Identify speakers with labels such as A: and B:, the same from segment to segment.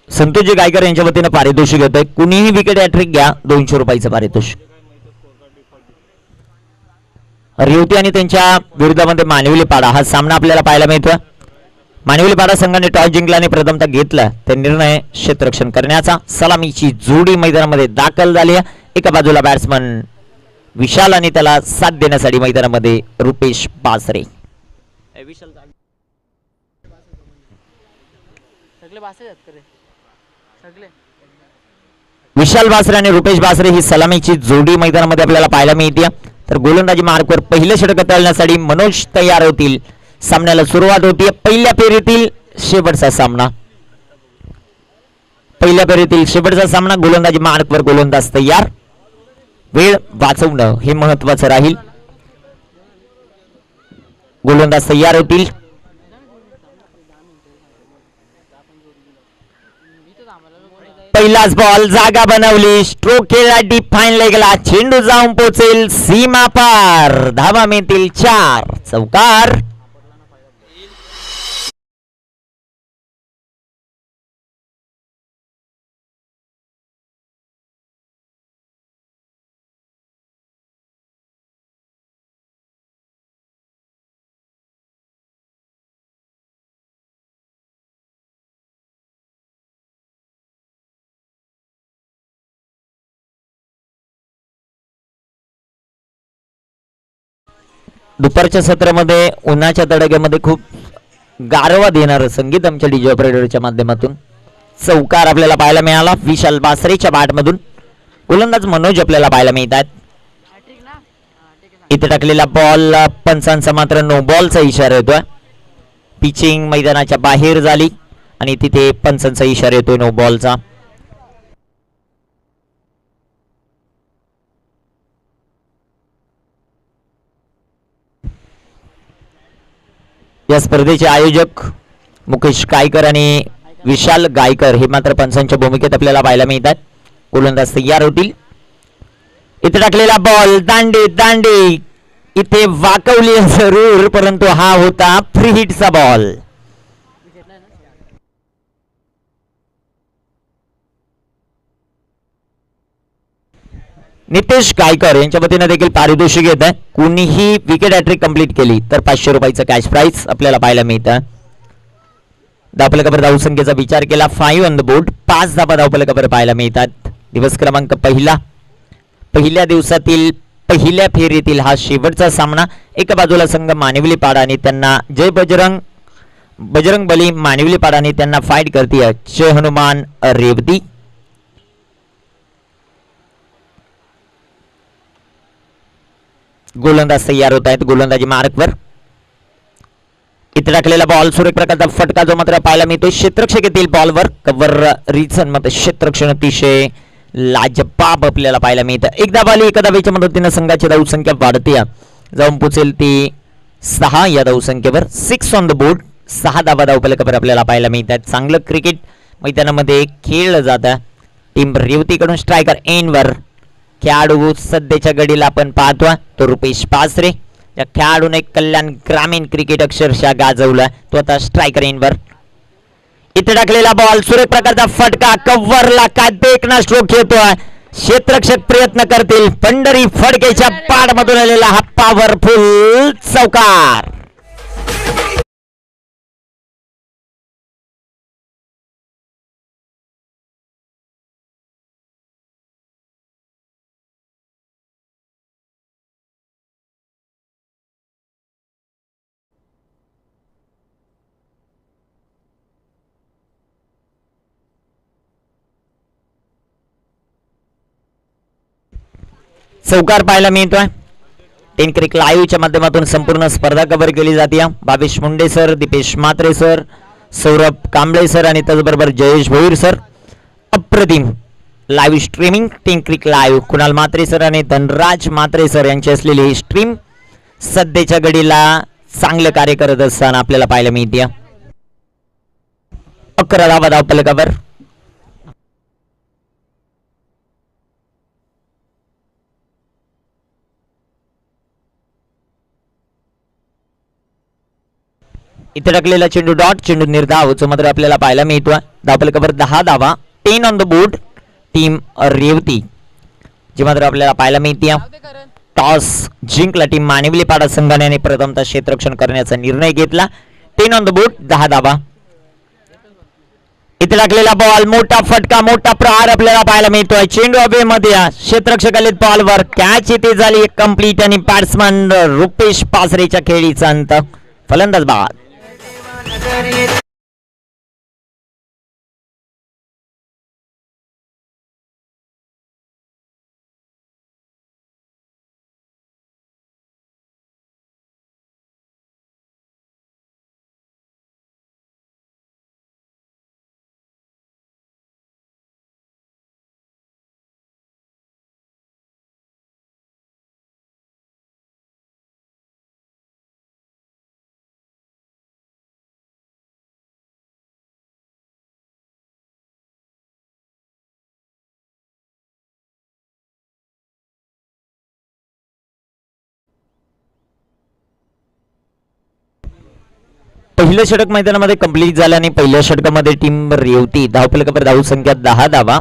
A: संतोषजी गायकर यांच्या वतीनं पारितोषिक येतोय. कुणीही विकेट हॅट्रिक घ्या, 200 रुपयाचं पारितोषिक. रेवती आणि त्यांच्या विरुद्धामध्ये मानविलीपाडा हा सामना आपल्याला पाहायला मिळतोय. मानविलीपाडा संघाने टॉस जिंकला आणि प्रथमतः घेतला ते निर्णय क्षेत्ररक्षण करण्याचा. सलामीची जोडी मैदानामध्ये दाखल झाली आहे. एका बाजूला बॅट्समन विशाल आणि त्याला साथ देण्यासाठी मैदानामध्ये रुपेश बासरे. विशाल बासरे आणि रुपेश बासरे ही सलामीची जोडी मैदानामध्ये आपल्याला पाहायला मिळते. तर गोलंदाजी मार्कवर पहिलं षटक तळण्यासाठी मनोज तयार होतील. सामन्याला सुरुवात होती पहिल्या फेरीतील शेवटचा सामना. पहिल्या फेरीतील शेवटचा सामना. गोलंदाजी मार्कवर गोलंदाज तयार. वेळ वाचवणं हे महत्वाचं राहील. गोलंदाज तयार होतील. पहिलाच बॉल जागा बनवली. स्ट्रोक खेळला डीप फाईन लेगला. चेंडू जाऊन पोहोचेल सीमा पार. धावा मिळतील 4. चौकार. दुपारच्या सत्रामध्ये उन्हाच्या तडाख्यामध्ये खूप गारवा देणारं संगीत आमच्या डीजे ऑपरेटरच्या माध्यमातून. चौकार आपल्याला पाहायला मिळाला विशाल बासरेच्या बॅटमधून. गोलंदाज मनोज आपल्याला पाहायला मिळतात. इथे टाकलेला बॉल पंचांचा मात्र नो बॉलचा इशारा येतोय. पिचिंग मैदानाच्या बाहेर झाली आणि तिथे पंचांचा इशारा येतोय नो बॉलचा. या स्पर्धेचे आयोजक मुकेश गायकर आणि विशाल गायकर हे मात्र पंचांच्या भूमिकेत आपल्याला पाहायला मिळतात. गोलंदाज तयार होतील. इथे टाकलेला बॉल दांडी दांडी इथे वाकवली जरूर, परंतु हा होता फ्री हिटचा बॉल. नितेश गायकर यांच्या वतीने देखील पारितोषिक येत आहे. कुणीही विकेट हॅट्रिक कंप्लीट केली तर 500 रुपयाचं कॅश प्राइज आपल्याला पाहायला मिळतं. धावफलकावर धावसंख्येचा विचार केला 5 ऑन द बोर्ड. 5 धावा धावफलकावर पाहायला मिळतात. दिवस क्रमांक पहिल्या दिवसातील पहिल्या फेरीतील हा शेवटचा सामना. एका बाजूला संघ मानविलीपाडा आणि त्यांना जय बजरंग बली मानविलीपाडा आणि त्यांना फाईट करते जय हनुमान रेवती. गोलंदाज तयार होत आहेत. गोलंदाजी मार्कवर. इथे टाकलेला बॉल सुरेख प्रकारचा फटका जो मात्र पाहायला मिळतो क्षेत्ररक्षक येथील बॉलवर. कव्हर रिझन मध्ये क्षेत्ररक्षण अतिशय लाजबाब आपल्याला पाहायला मिळतं. एकदा बॉल एका धावेच्या मदतीने संघाची धावसंख्या वाढते. जाऊन पोचेल ती 6 या धावसंख्येवर. 6 ऑन द बोर्ड. 6 धावा धावफलकावर आपल्याला पाहायला मिळतात. चांगलं क्रिकेट मैदानामध्ये खेळलं जातं. टीम रेवतीकडून स्ट्रायकर एंडवर खेळाडू सध्याच्या घडीला आपण पाहतोय तो रुपेश बासरे. या खेळाडूने कल्याण ग्रामीण क्रिकेट अक्षरशः गाजवला. तो आता स्ट्रायकर एंडवर. इथे टाकलेला बॉल सुरेख प्रकारचा फटका कव्हरला का देखना स्ट्रोक येतोय. क्षेत्ररक्षक प्रयत्न करतील. पंढरी फडकेच्या पाडमधून आलेला हा पॉवरफुल चौकार. चौकार पाहायला मिळतोय. टेन क्रिक लाईव्हच्या माध्यमातून संपूर्ण स्पर्धा कव्हर केली जाते. Bhavesh Munde sir, Dipesh Mhatre sir, Saurabh Kamble sir आणि त्याचबरोबर जयेश भोईर सर. अप्रतिम live streaming team cric live Kunal Mhatre sir आणि धनराज म्हात्रे सर यांची असलेली ही स्ट्रीम सध्याच्या घडीला चांगलं कार्य करत असताना आपल्याला पाहायला मिळते. 11 धावा धावफलकावर. इथे टाकलेला चेंडू डॉट, चेंडू निर्धाव मात्र आपल्याला पाहायला मिळतो. धावफलकावर 10 धावा. 10 on the board team Revati ji मात्र आपल्याला पाहायला मिळते. टॉस जिंकला टीम मानिवलीपाडा संघाने आणि प्रथमतः क्षेत्ररक्षण करण्याचा निर्णय घेतला. 10 ऑन द बोर्ड 10 धावा. इथे टाकलेला बॉल, मोठा फटका, मोठा प्रहार आपल्याला पाहायला मिळतोय. चेंडू हवे मध्ये क्षेत्ररक्षक आले बॉलवर. कॅच इथे झाली कंप्लीट आणि बॅट्समन रुपेश पासरेच्या खेळीचा अंत. फलंदाज बाद. पहिलं षटक मैदानामध्ये कंप्लीट झालं आणि पहिल्या षटकामध्ये टीम रेवती धावफलकावर धावसंख्या 10 धावा.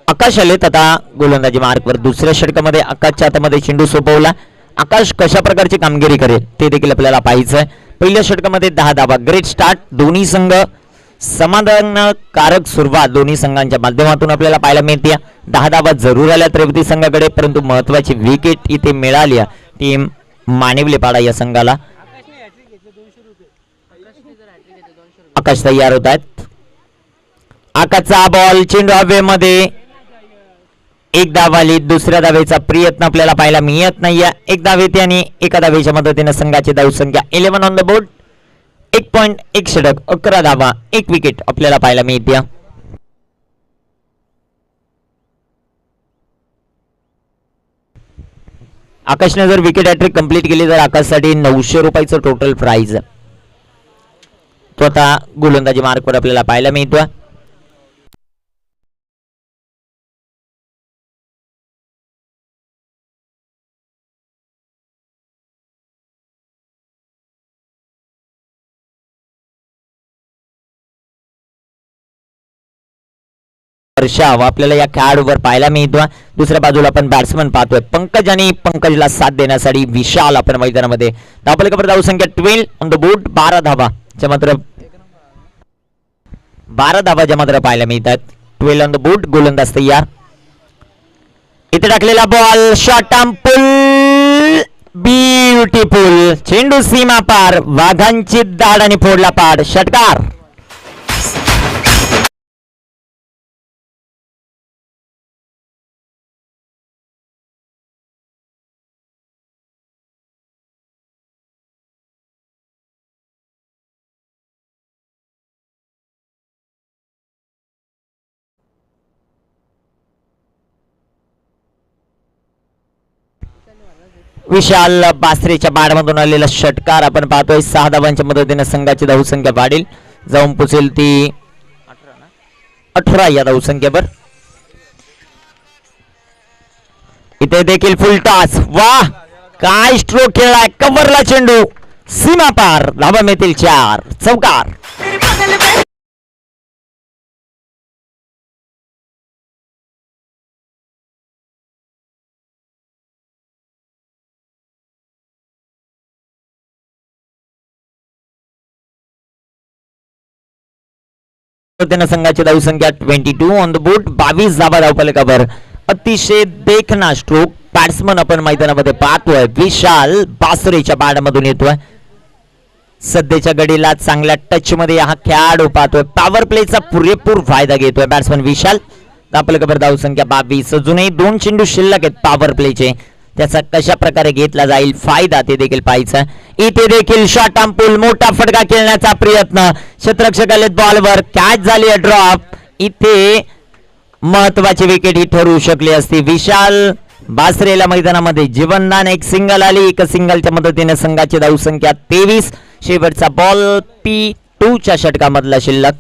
A: आकाश आलेत आता गोलंदाजी मार्कवर. दुसऱ्या षटकामध्ये आकाशच्या हातामध्ये चेंडू सोपवला. आकाश कशा प्रकारची कामगिरी करेल ते देखील आपल्याला पाहायचं आहे. पहिल्या षटकामध्ये 10 धावा. Great start. दोन्ही संघ समाधानकारक सुरुवात दोन्ही संघांच्या माध्यमातून आपल्याला पाहायला मिळते. 10 धावा जरूर आल्या रेवती संघाकडे, परंतु महत्वाची विकेट इथे मिळाली टीम मानिवलीपाडा या संघाला. आकाश तयार होत आहेत. आकाशचा बॉल, चेंडू हवेमध्ये. एक धाव आली. दुसऱ्या धावेचा प्रयत्न आपल्याला पाहायला मिळत नाहीये. एक धाव येते आणि एका धावेच्या मदतीने संघाची धावसंख्या 11 ऑन द बोर्ड. 1 पॉइंट 1 षटक 11 धावा 1 विकेट आपल्याला पाहायला मिळते. आकाशने जर विकेट हॅट्रिक कंप्लीट केली तर आकाशसाठी 900 रुपयाचं टोटल प्राइज तो आता गोलंदाजी मार्कवर आपल्याला पाहायला मिळतो. वर्षाव आपल्याला या खेळाडूवर पाहायला मिळतो. दुसऱ्या बाजूला आपण बॅट्समन पाहतोय पंकज आणि पंकजला साथ देण्यासाठी विशाल आपण मैदानामध्ये. धावफलकावर धावसंख्या 12 ऑन द बोर्ड. 12 धावा ज्या मात्र 12 धावा ज्या मात्र पाहायला मिळतात. 12 ऑन द बोर्ड. गोलंदाज तयार. इथे टाकलेला बॉल, शॉर्ट आर्म पुल, ब्युटिफुल. चेंडू सीमा पार, वाघांची दाढ आणि फोडला पाड. षटकार. विशाल बासरेच्या बाडमधून आलेला षटकार आपण पाहतोय. 6 धावांच्या मदतीने संघाची धावसंख्या वाढेल, जाऊन पोचेल ती 18 या धावसंख्येवर. इथे देखील फुल टॉस. वाह, काय स्ट्रोक खेळलाय. कव्हरला चेंडू, सीमा पार. धावा मिळतील 4. चौकार. संघाची धावसंख्या 22 ऑन द बोर्ड. 22 धावा धावफलकावर. अतिशय देखना स्ट्रोक बॅट्समन आपण मैदानामध्ये पाहतोय. विशाल बासरेच्या बॅटमधून येतोय. सध्याच्या घडीला चांगल्या टच मध्ये हा खेळाडू पाहतोय. पॉवर प्लेचा पुरेपूर फायदा घेतोय बॅट्समन विशाल. धावफलकावर धावसंख्या 22. अजूनही 2 चेंडू शिल्लक आहेत पॉवर प्लेचे. त्याचा कशा प्रकारे घेतला जाईल फायदा ते देखील पाहायचं. इथे देखील शॉर्ट आर्म पुल, मोठा फटका खेळण्याचा प्रयत्न. क्षेत्ररक्षक आलेत बॉलवर. कॅच झाली ड्रॉप. इथे महत्वाची विकेट ही ठरू शकली असती. विशाल बासरेला मैदानामध्ये जीवनदान, एक सिंगल आली. एक सिंगलच्या मदतीने संघाची धावसंख्या 23. शेवटचा बॉल P2 च्या षटकामधला शिल्लक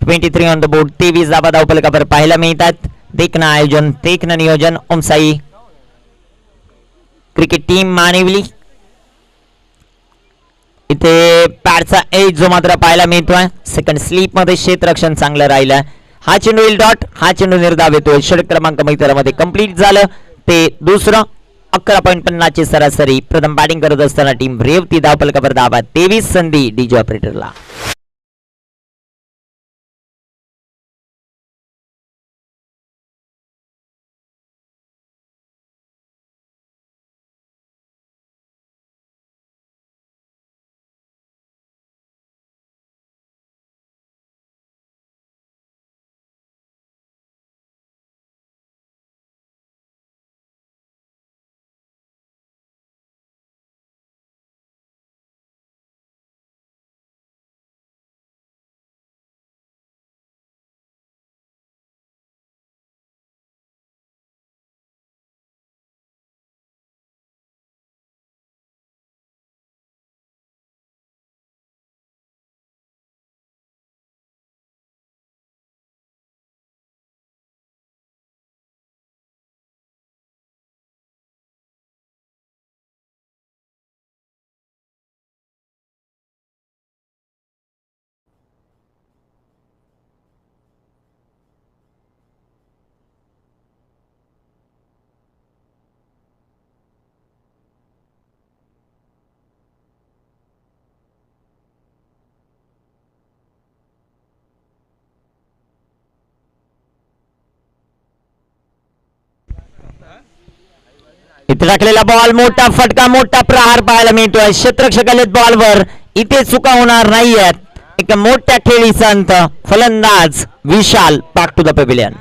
A: 23 ऑन द बोर्ड. 23 धाबा धावफलकावर पाहायला मिळतात. देखणं आयोजन, देखणं नियोजन ओमसाई क्रिकेट टीम मानिवली. इथे पॅडचा एज जो मात्र पाहायला मिळतोय. सेकंड स्लीप मध्ये क्षेत्ररक्षण चांगलं राहिलं. हा चेंडू येईल डॉट. हा चेंडू निर्धाव येतोय. षटक क्रमांक मैदानामध्ये कंप्लीट झालं. ते दुसरं. 11.50 ची सरासरी. प्रथम बॅटिंग करत असताना टीम रेवती धावफलकावर धावा 23. संधी डीजे ऑपरेटरला. इथे टाकलेला बॉल, मोठा फटका, मोठा प्रहार पाहायला मिळतोय. क्षेत्ररक्षक आलेत बॉलवर. इथे चुका होणार नाहीयेत. एक मोठ्या खेळीचा अंत. फलंदाज Vishal back to the pavilion.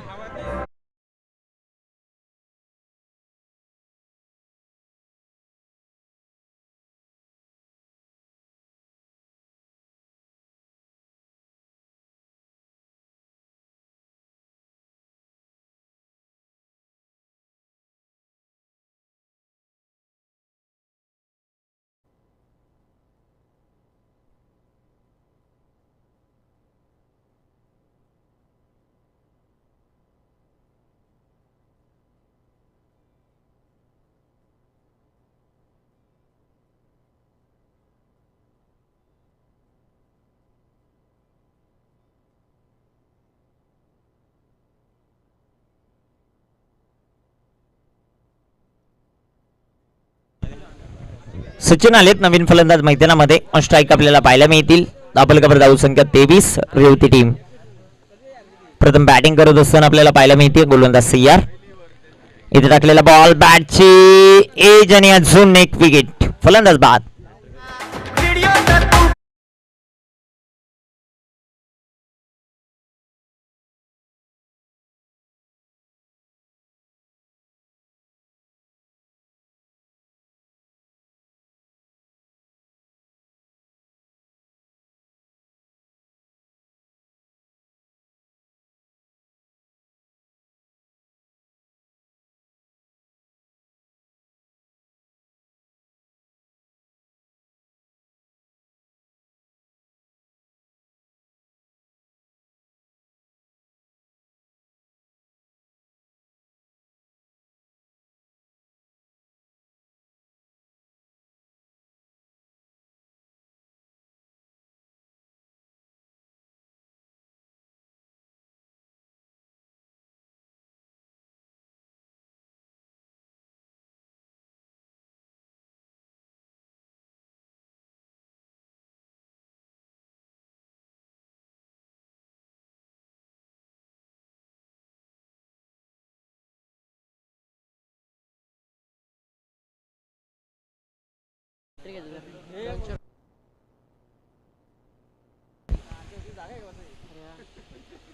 A: Sachin आलेत नवीन फलंदाज मैदानामध्ये. स्ट्राईक आपल्याला पाहायला मिळतील. धावफलकावर धाव संख्या 23. रेवती टीम प्रथम बॅटिंग करत असताना आपल्याला पाहायला मिळते. गोलंदाज सय्यार. इथे टाकलेला बॉल, बॅटची एज आणि अजून एक विकेट. फलंदाज बाद.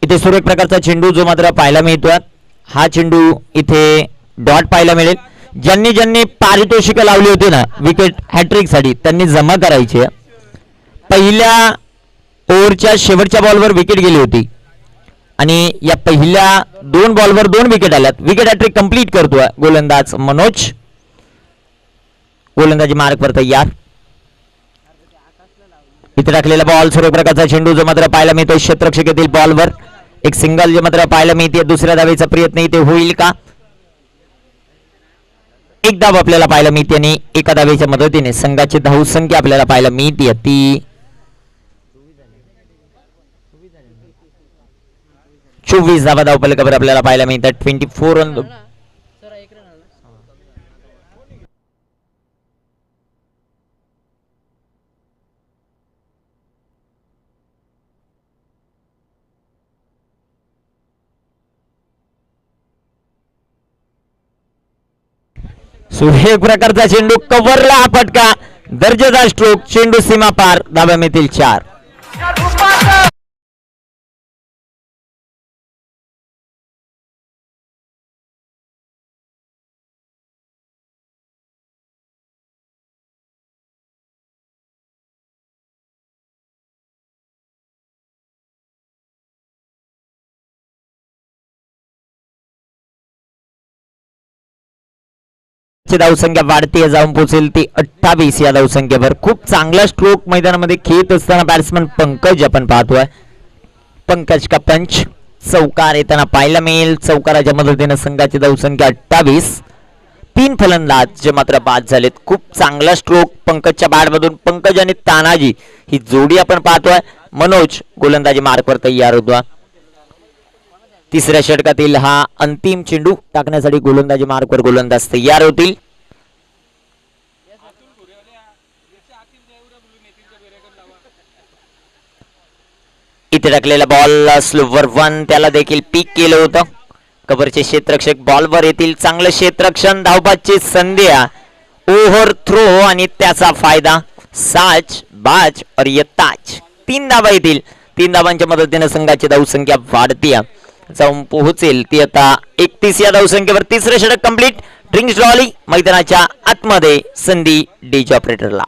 A: इथे सुरेख प्रकारचा चेंडू जो मात्र पाहायला मिळतोय. हा चेंडू इथे डॉट पाहायला मिळेल. ज्यांनी ज्यांनी पारितोषिक लावली होती ना विकेट हॅट्रिक साठी त्यांनी जमा करायची. पहिल्या ओव्हरच्या शेवटच्या बॉलवर विकेट गेली होती. आणि या पहिल्या 2 बॉलवर 2 विकेट आल्यात. विकेट हॅट्रिक कंप्लीट करतोय गोलंदाज मनोज. गोलंदाजी मार्कवर तयार. इथे टाकलेला बॉल सुरेख प्रकारचा चेंडू जो मात्र पाहायला मिळतोय क्षेत्ररक्षक येथील बॉलवर. एक सिंगल जे मात्र पाहायला मिळते. दुसऱ्या धावेचा प्रयत्न इथे होईल का? एक धाव आपल्याला पाहायला मिळते आणि एका धावेच्या मदतीने संघाची धावसंख्या आपल्याला पाहायला मिळते ती 24 धावा धावफलकावर आपल्याला पाहायला मिळतात. 24 रन. सुरेख प्रकारचा चेंडू कव्हरला हा फटका. दर्जेदार स्ट्रोक. चेंडू सीमा पार. धावा मिळतील 4. धावसंख्या वाढते जाऊन पोहोचेल ती 28 या धावसंख्येवर. खूप चांगला स्ट्रोक मैदानामध्ये खेळत असताना बॅट्समन पंकज आपण पाहतोय. पंकज का पंच. चौकार येताना पाहायला मिळेल. चौकाराच्या मदतीने संघाची धावसंख्या 28. 3 फलंदाज जे मात्र बाद झालेत. खूप चांगला स्ट्रोक पंकजच्या बॅटमधून. पंकज आणि तानाजी ही जोडी आपण पाहतोय. मनोज गोलंदाजी मार्कवर तयार होतो. तिसऱ्या षटकातील हा अंतिम चेंडू टाकण्यासाठी गोलंदाजी मार्कवर गोलंदाज तयार होतील. इथे टाकलेला बॉल स्लोवर 1 त्याला देखील पीक केलं होतं. कव्हरचे क्षेत्ररक्षक बॉलवर येतील. चांगलं क्षेत्ररक्षण. धावबादची संधी. ओव्हर थ्रो आणि त्याचा फायदा. साच बाज और ये ताज. 3 धावा येतील. 3 धावांच्या मदतीने संघाची धावसंख्या वाढते जाऊन पोहोचेल ती आता 31 या धावसंख्येवर. तिसरे षटक कंप्लीट. ड्रिंक्स ड्रॉली मैदानाच्या आतमध्ये. संधी डीज ऑपरेटरला.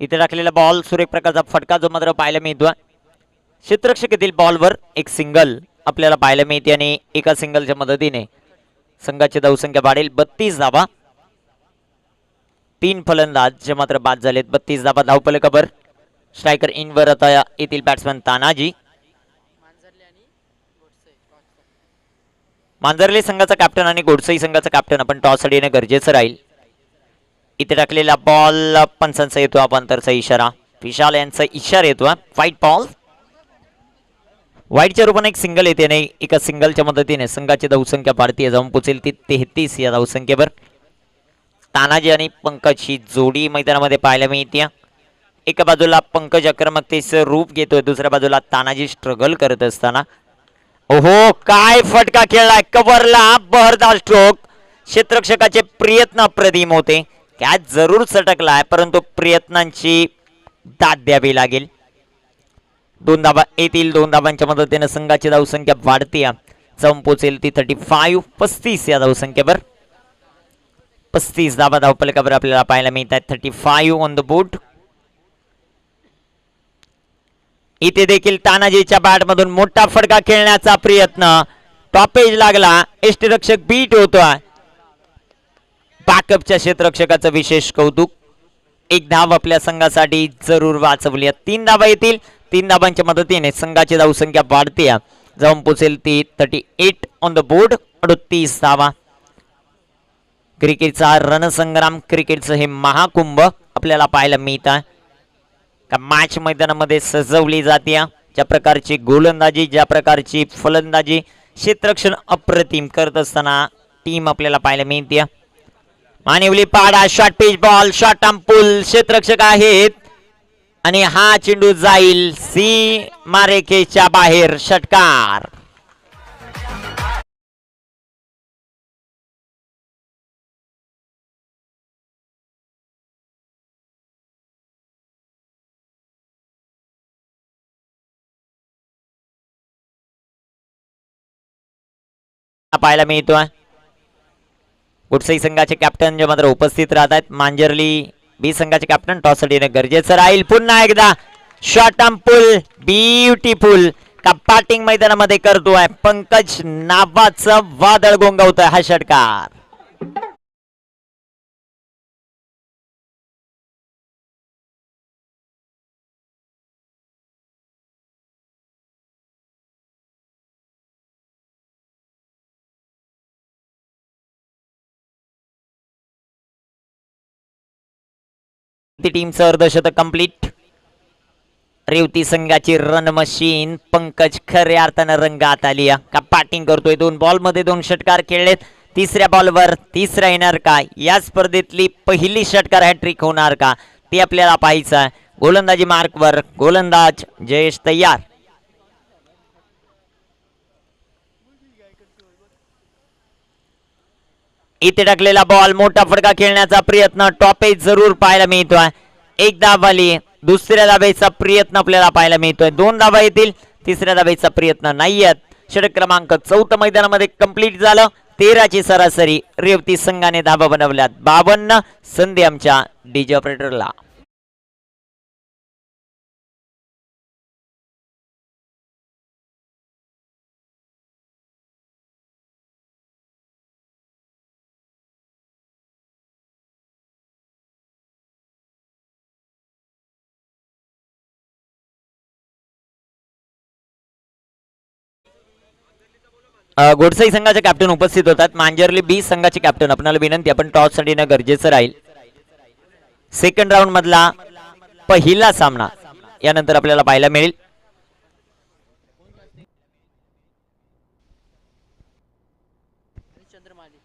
A: इथे टाकलेला बॉल सुरेख प्रकारचा फटका जो मात्र पाहायला मिळतो. क्षेत्ररक्षक येथील बॉलवर एक सिंगल आपल्याला पाहायला मिळते आणि एका सिंगलच्या मदतीने संघाची धावसंख्या वाढेल 32 धावा. 3 फलंदाज जे मात्र बाद झालेत. 32 धावा धावफलकावर. स्ट्रायकर इनवर आता येथील बॅट्समन तानाजी. मांजरले संघाचा कॅप्टन आणि गोडसई संघाचा कॅप्टन आपण टॉस येणं गरजेचं राहील. इथे टाकलेला बॉल पंचांचा येतो अपांतरचा इशारा. विशाल यांचा इशारा येतो. White ball. वाईटच्या रूपाने एक सिंगल येते आणि एका सिंगलच्या मदतीने संघाची धावसंख्या वाढतीये. जाऊन पोचेल ती 33 या धावसंख्येवर. तानाजी आणि पंकज ही जोडी मैदानामध्ये पाहायला मिळते. एका बाजूला पंकज आक्रमकतेचं रूप घेतोय, दुसऱ्या बाजूला तानाजी स्ट्रगल करत असताना. ओहो काय फटका खेळलाय. कव्हरला बहरदार स्ट्रोक. क्षेत्ररक्षकाचे प्रयत्न अप्रतिम होते. कॅच जरूर सटकलाय परंतु प्रयत्नांची दाद द्यावी लागेल. 2 धावा येतील. 2 धावांच्या मदतीने संघाची धावसंख्या वाढते. जाऊन पोचेल ती 35 या धावसंख्येवर. 35 धावा धावफलकावर आपल्याला पाहायला मिळतात. 35 ऑन द बोर्ड. इथे देखील तानाजीच्या बॅट मधून मोठा फटका खेळण्याचा प्रयत्न. टॉपेज लागला. यष्टीरक्षक बीट होतोय. बॅकअपच्या क्षेत्ररक्षकाचं विशेष कौतुक. एक धाव आपल्या संघासाठी जरूर वाचवली. 3 धावा येतील. 3 धावांच्या मदतीने संघाची धावसंख्या वाढते. जाऊन पोचेल ती 38 ऑन द बोर्ड. 38 धावा. क्रिकेटचा रणसंग्राम, क्रिकेटचं हे महाकुंभ आपल्याला पाहायला मिळत आहे. का मॅच मैदानामध्ये सजवली जाते. ज्या प्रकारची गोलंदाजी, ज्या प्रकारची फलंदाजी, क्षेत्ररक्षण अप्रतिम करत असताना टीम आपल्याला पाहायला मिळते. Manivali Pada short pitch ball. Short arm pull. क्षेत्ररक्षक आहेत आणि हा चेंडू जाईल सीमारेषेच्या बाहेर. षटकार. पाहायला मिळतोय. गुडसई संघाचे कॅप्टन जे मात्र उपस्थित राहतात. मांजरली बी संघाचे कॅप्टन. टॉस येणं गरजेचं राहील. पुन्हा एकदा शॉर्ट आर्म पुल. ब्युटिफुल. कपाटिंग मैदानामध्ये करतोय. पंकज नावाचं वादळ गोंगावतोय हा षटकार. टीमचं अर्धशतक कंप्लीट. रेवती संघाची रन मशीन पंकज खऱ्या अर्थानं रंगात आली. का बॅटिंग करतोय. 2 बॉल मध्ये 2 षटकार खेळलेत. 3ऱ्या बॉलवर 3रा येणार का. या स्पर्धेतली पहिली षटकार हॅट्रिक होणार का ते आपल्याला पाहायचं आहे. गोलंदाजी मार्कवर गोलंदाज जयेश तयार. इथे टाकलेला बॉल. मोठा फटका खेळण्याचा प्रयत्न. टॉपेज जरूर पाहायला मिळतोय. 1 धाव आली. दुसऱ्या धावेचा प्रयत्न आपल्याला पाहायला मिळतोय. 2 धावा येतील. 3ऱ्या धावेचा प्रयत्न नाहीयेत. षटक क्रमांक 4 मैदानामध्ये कंप्लीट झालं. 13ची सरासरी रेवती संघाने धावा बनवल्यात. 52 संधी आमच्या डीजे ऑपरेटरला. गोडसाई संघाचे कॅप्टन उपस्थित होतात. मांजरली बी संघाचे कॅप्टन. आपल्याला विनंती आपण टॉस साठी येणं गरजेचं राहील. सेकंड राऊंड मधला पहिला सामना यानंतर आपल्याला पाहायला मिळेल.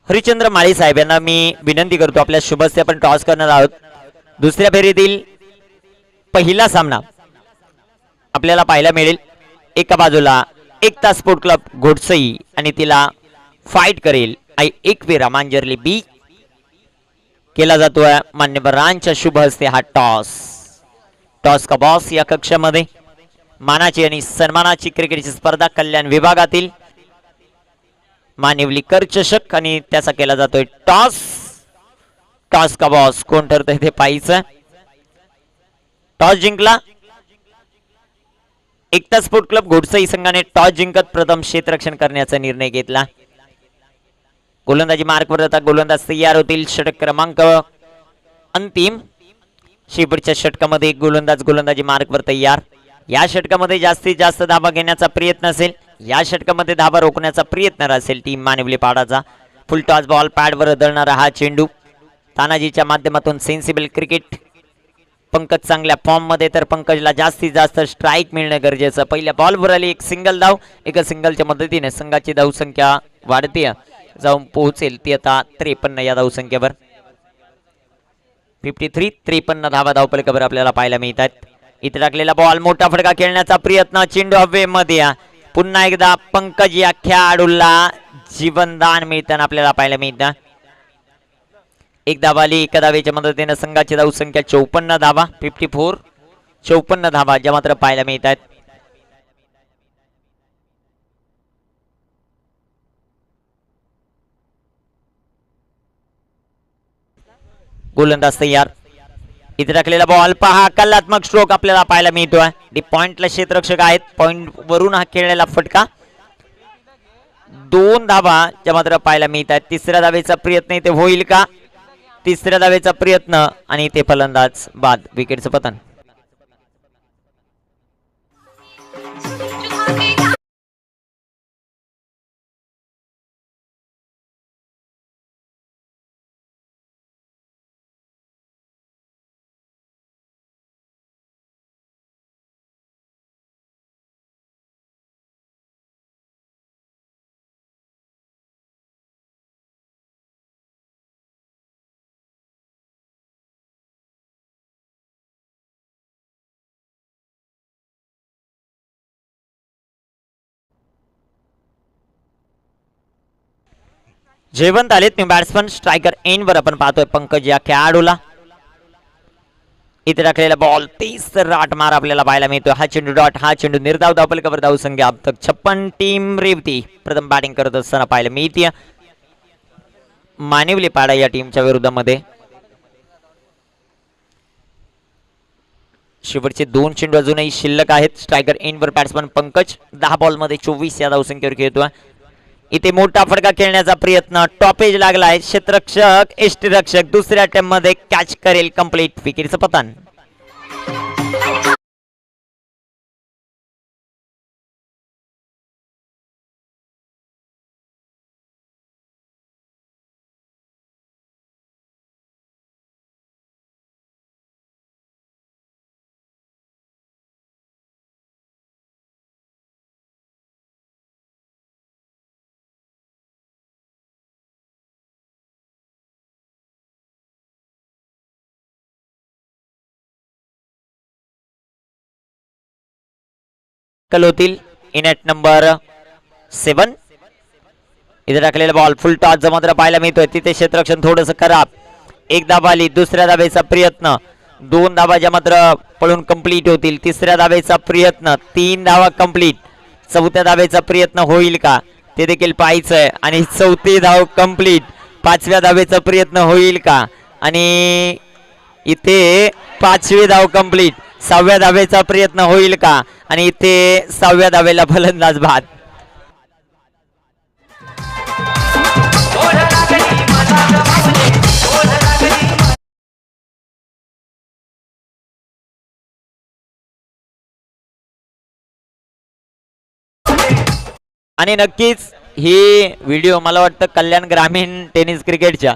A: हरिचंद्र माळी साहेब यांना मी विनंती करतो आपल्या शुभस्ते आपण टॉस करणार आहोत. दुसऱ्या फेरीतील पहिला सामना आपल्याला पाहायला मिळेल. एका बाजूला एकता स्पोर्ट क्लब घोडसई आणि तिला फाईट करेल एकवीरा मांजरली बी. केला जातोय मान्यवरांच्या शुभ हस्ते हा टॉस. टॉस का बॉस या कक्षामध्ये मानाची आणि सन्मानाची क्रिकेटची स्पर्धा कल्याण विभागातील मानिवली कर चषक आणि त्याचा केला जातोय टॉस. टॉस का बॉस कोण ठरतंय ते पाहायचं. टॉस जिंकला. एकता स्पोर्ट क्लब घोडसई संघाने टॉस जिंकत प्रथम क्षेत्ररक्षण करण्याचा निर्णय घेतला. गोलंदाजी मार्कवर जाता गोलंदाज तयार होतील. षटक क्रमांक अंतिम. शेवटच्या षटकामध्ये गोलंदाज गोलंदाजी मार्कवर तयार. या षटकामध्ये जास्तीत जास्त धाबा घेण्याचा प्रयत्न असेल. या षटकामध्ये धाबा रोखण्याचा प्रयत्न असेल टीम मानिवली पाडाचा. फुल टॉस बॉल पॅडवर अदळणारा हा चेंडू. तानाजीच्या माध्यमातून सेन्सिबल क्रिकेट. पंकज चांगल्या फॉर्म मध्ये तर पंकजला जास्तीत जास्त स्ट्राईक मिळणं गरजेचं. पहिल्या बॉलवर आली एक सिंगल धाव. एका सिंगलच्या मदतीने संघाची धावसंख्या वाढते जाऊन पोहोचेल ती आता 53 या धावसंख्येवर. 53 धावा धावपलकावर आपल्याला पाहायला मिळतात. इथे टाकलेला बॉल मोठा फटका खेळण्याचा प्रयत्न. चेंडू हवेमध्ये. पुन्हा एकदा पंकज या खेळाडूला जीवनदान मिळताना आपल्याला पाहायला मिळतं. एक धावा आली. एका धावेच्या मदतीने संघाची धावसंख्या 54 धावा. 54 54 धावा ज्या मात्र पाहायला मिळतात. गोलंदाज तयार. इथे टाकलेला बॉल पहा. कलात्मक स्ट्रोक आपल्याला पाहायला मिळतोय. डी पॉइंटला क्षेत्ररक्षक आहेत. पॉइंट वरून हा खेळलेला फटका. 2 धावा ज्या मात्र पाहायला मिळतात. तिसऱ्या धावेचा प्रयत्न इथे होईल का? तिसऱ्या धावेचा प्रयत्न आणि ते फलंदाज बाद. विकेटचं पतन. जेवंत आलेत न्यू बॅट्समन. स्ट्रायकर एंड वर आपण पाहतोय पंकज या खेळाडूला. इथे टाकलेला बॉल 30 राट मार आपल्याला पाहायला मिळतोय. हा चेंडू डॉट. हा चेंडू निर्धाव धावपलकावर धावसंख्या अब तक 56. टीम रेवती प्रथम बॅटिंग करत असताना पाहायला मिळते मानिवली पाडा या टीमच्या विरोधामध्ये. शेवटचे 2 चेंडू अजूनही शिल्लक आहेत. स्ट्रायकर एंड वर बॅट्समन पंकज 10 बॉल मध्ये 24 या धावसंख्येवर खेळतोय. इथे मोठा फटका खेळण्याचा प्रयत्न. टॉपेज लागलाय. क्षेत्ररक्षक यष्टीरक्षक दुसऱ्या अटेम्प्ट मध्ये कॅच करेल. कंप्लीट. विकेटचं पतन. होतील इन ॲट नंबर 7. इथे टाकलेला बॉल फुल टॉस मात्र पाहायला मिळतोय. तिथे क्षेत्ररक्षण थोडंसं खराब. एक धावा आली. दुसऱ्या धावेचा प्रयत्न. 2 धावा ज्या मात्र पळून कंप्लीट होतील. तिसऱ्या धावेचा प्रयत्न. 3 धावा कंप्लीट. चौथ्या धावेचा प्रयत्न होईल का ते देखील पाहायचंय. आणि 4थी धाव कंप्लीट. 5व्या धावेचा प्रयत्न होईल का आणि इथे 5वी धाव कंप्लीट. 6व्या धावेचा प्रयत्न होईल का आणि इथे 6व्या धावेला फलंदाज बाद. आणि नक्कीच ही व्हिडिओ मला वाटतं कल्याण ग्रामीण टेनिस क्रिकेटच्या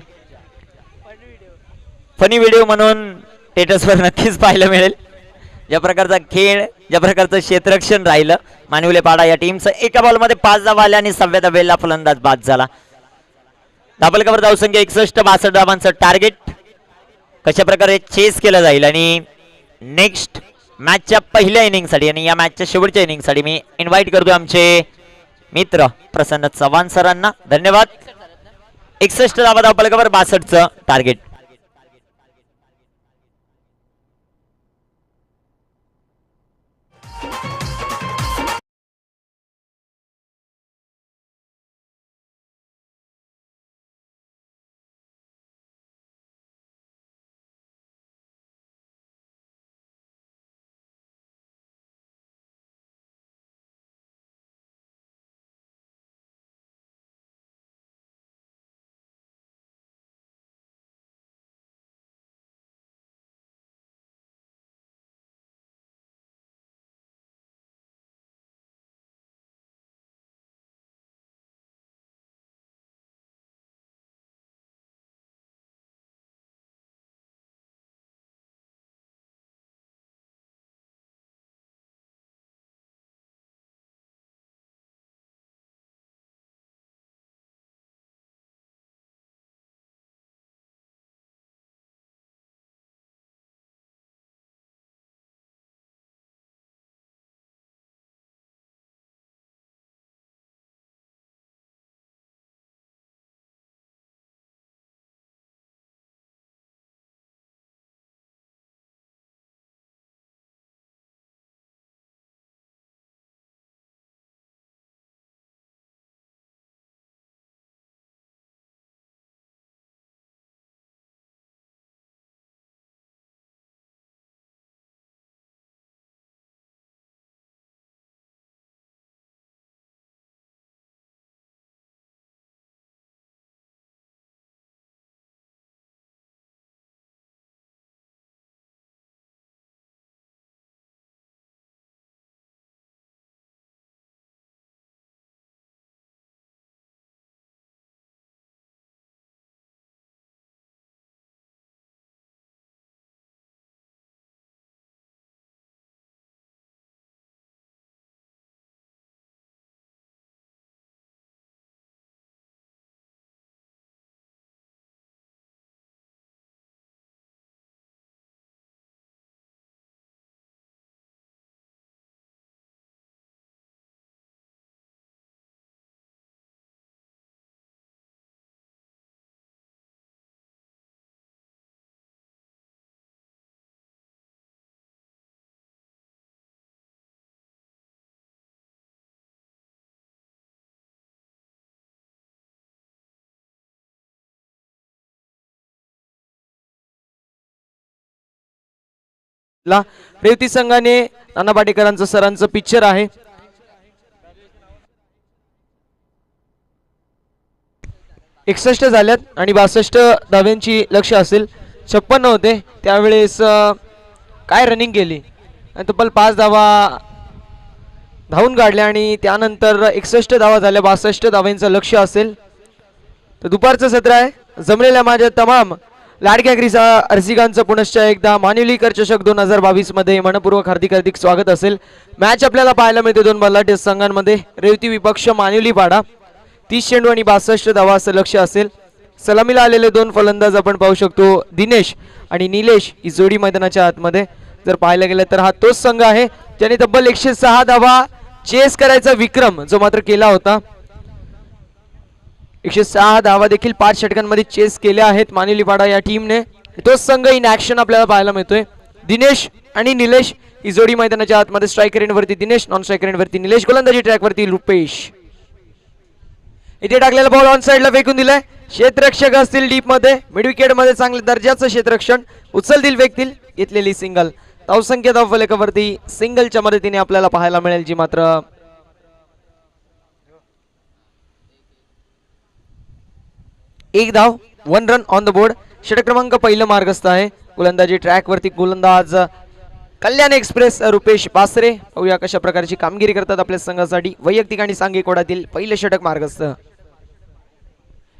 A: फनी व्हिडिओ म्हणून स्टेटसवर नक्कीच पाहायला मिळेल. ज्या प्रकारचा खेळ, ज्या प्रकारचं क्षेत्ररक्षण राहिलं मानिवले पाडा या टीमचं. एका बॉलमध्ये 5 धावा आल्या आणि 6व्या धावेला फलंदाज बाद झाला. धावपलकावर धावसंख्या 61. 62 धावांचं टार्गेट कशा प्रकारे चेस केलं जाईल आणि नेक्स्ट मॅचच्या पहिल्या इनिंगसाठी आणि या मॅचच्या शेवटच्या इनिंगसाठी मी इन्व्हाइट करतोय आमचे मित्र प्रसन्न चव्हाण सरांना. धन्यवाद. 61 धावा धावपलकावर 62चं टार्गेट.
B: ला रेवती संघाने नाना पाटेकरांचं सरांचं पिक्चर आहे. एकसष्ट झाल्यात आणि 62 धाव्यांची लक्ष असेल. 56 होते त्यावेळेस काय रनिंग केली आणि तब्बल 5 धावा धावून काढल्या आणि त्यानंतर 61 धावा झाल्या. 62 धाव्यांचं लक्ष असेल. तर दुपारचं सत्र आहे. जमलेल्या माझ्या तमाम लाडक्या रसिकांचं पुनश्च एकदा मानिवलीकर चषक 2022 मध्ये मनपूर्वक हार्दिक हार्दिक स्वागत असेल. मॅच आपल्याला पाहायला मिळते दोन बल्लाटे संघांमध्ये. रेवती विपक्ष मानिवली पाडा. 30 चेंडू आणि 62 धावा असं लक्ष असेल. सलामीला आलेले दोन फलंदाज आपण पाहू शकतो. दिनेश आणि निलेश ही जोडी मैदानाच्या आतमध्ये. जर पाहायला गेलं तर हा तोच संघ आहे ज्याने तब्बल 106 धावा चेस करायचा विक्रम जो मात्र केला होता. 106 धावा देखील 5 षटकांमध्ये चेस केल्या आहेत मानिवलीपाडा या टीमने. तोच संघ इन ऍक्शन आपल्याला पाहायला मिळतोय. दिनेश आणि निलेश ही जोडी मैदानाच्या आतमध्ये. स्ट्रायकर एंड वरती दिनेश, नॉन स्ट्रायकर एंड वरती निलेश, गोलंदाजी ट्रॅक वरती रुपेश. इथे टाकलेला बॉल ऑन साइडला फेकून दिलाय. क्षेत्ररक्षक असतील डीप मध्ये. मिड विकेट मध्ये चांगल्या दर्जाचं क्षेत्ररक्षण. उचलतील फेकतील. घेतलेली सिंगल. धावसंख्या धावफलकावरती सिंगलच्या मदतीने आपल्याला पाहायला मिळेल जी मात्र एक धाव, 1 रन ऑन द बोर्ड. षटक क्रमांक पहिलं मार्गस्थ आहे. गोलंदाजी ट्रॅक वरती गोलंदाज कल्याण एक्सप्रेस रुपेश बासरे. पाहूया कशा प्रकारची कामगिरी करतात आपल्या संघासाठी. वैयक्तिक आणि सांघिक ओढातील पहिलं षटक मार्गस्थ.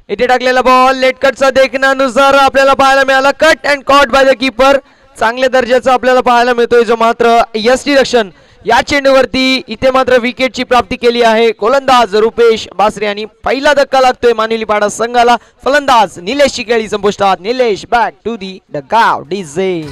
B: इथे टाकलेला बॉल लेट कटचा देखण्यानुसार आपल्याला पाहायला मिळाला. Cut and caught by the keeper. चांगल्या दर्जाचा आपल्याला पाहायला मिळतोय जो मात्र यष्टी रक्षण या चेंडूवरती इथे मात्र विकेटची प्राप्ती केली आहे गोलंदाज रुपेश बासरे आणि पहिला धक्का लागतोय मानिवलीपाडा संघाला. फलंदाज निलेशची खेळी संपुष्टात. Nilesh back to the dugout. DJ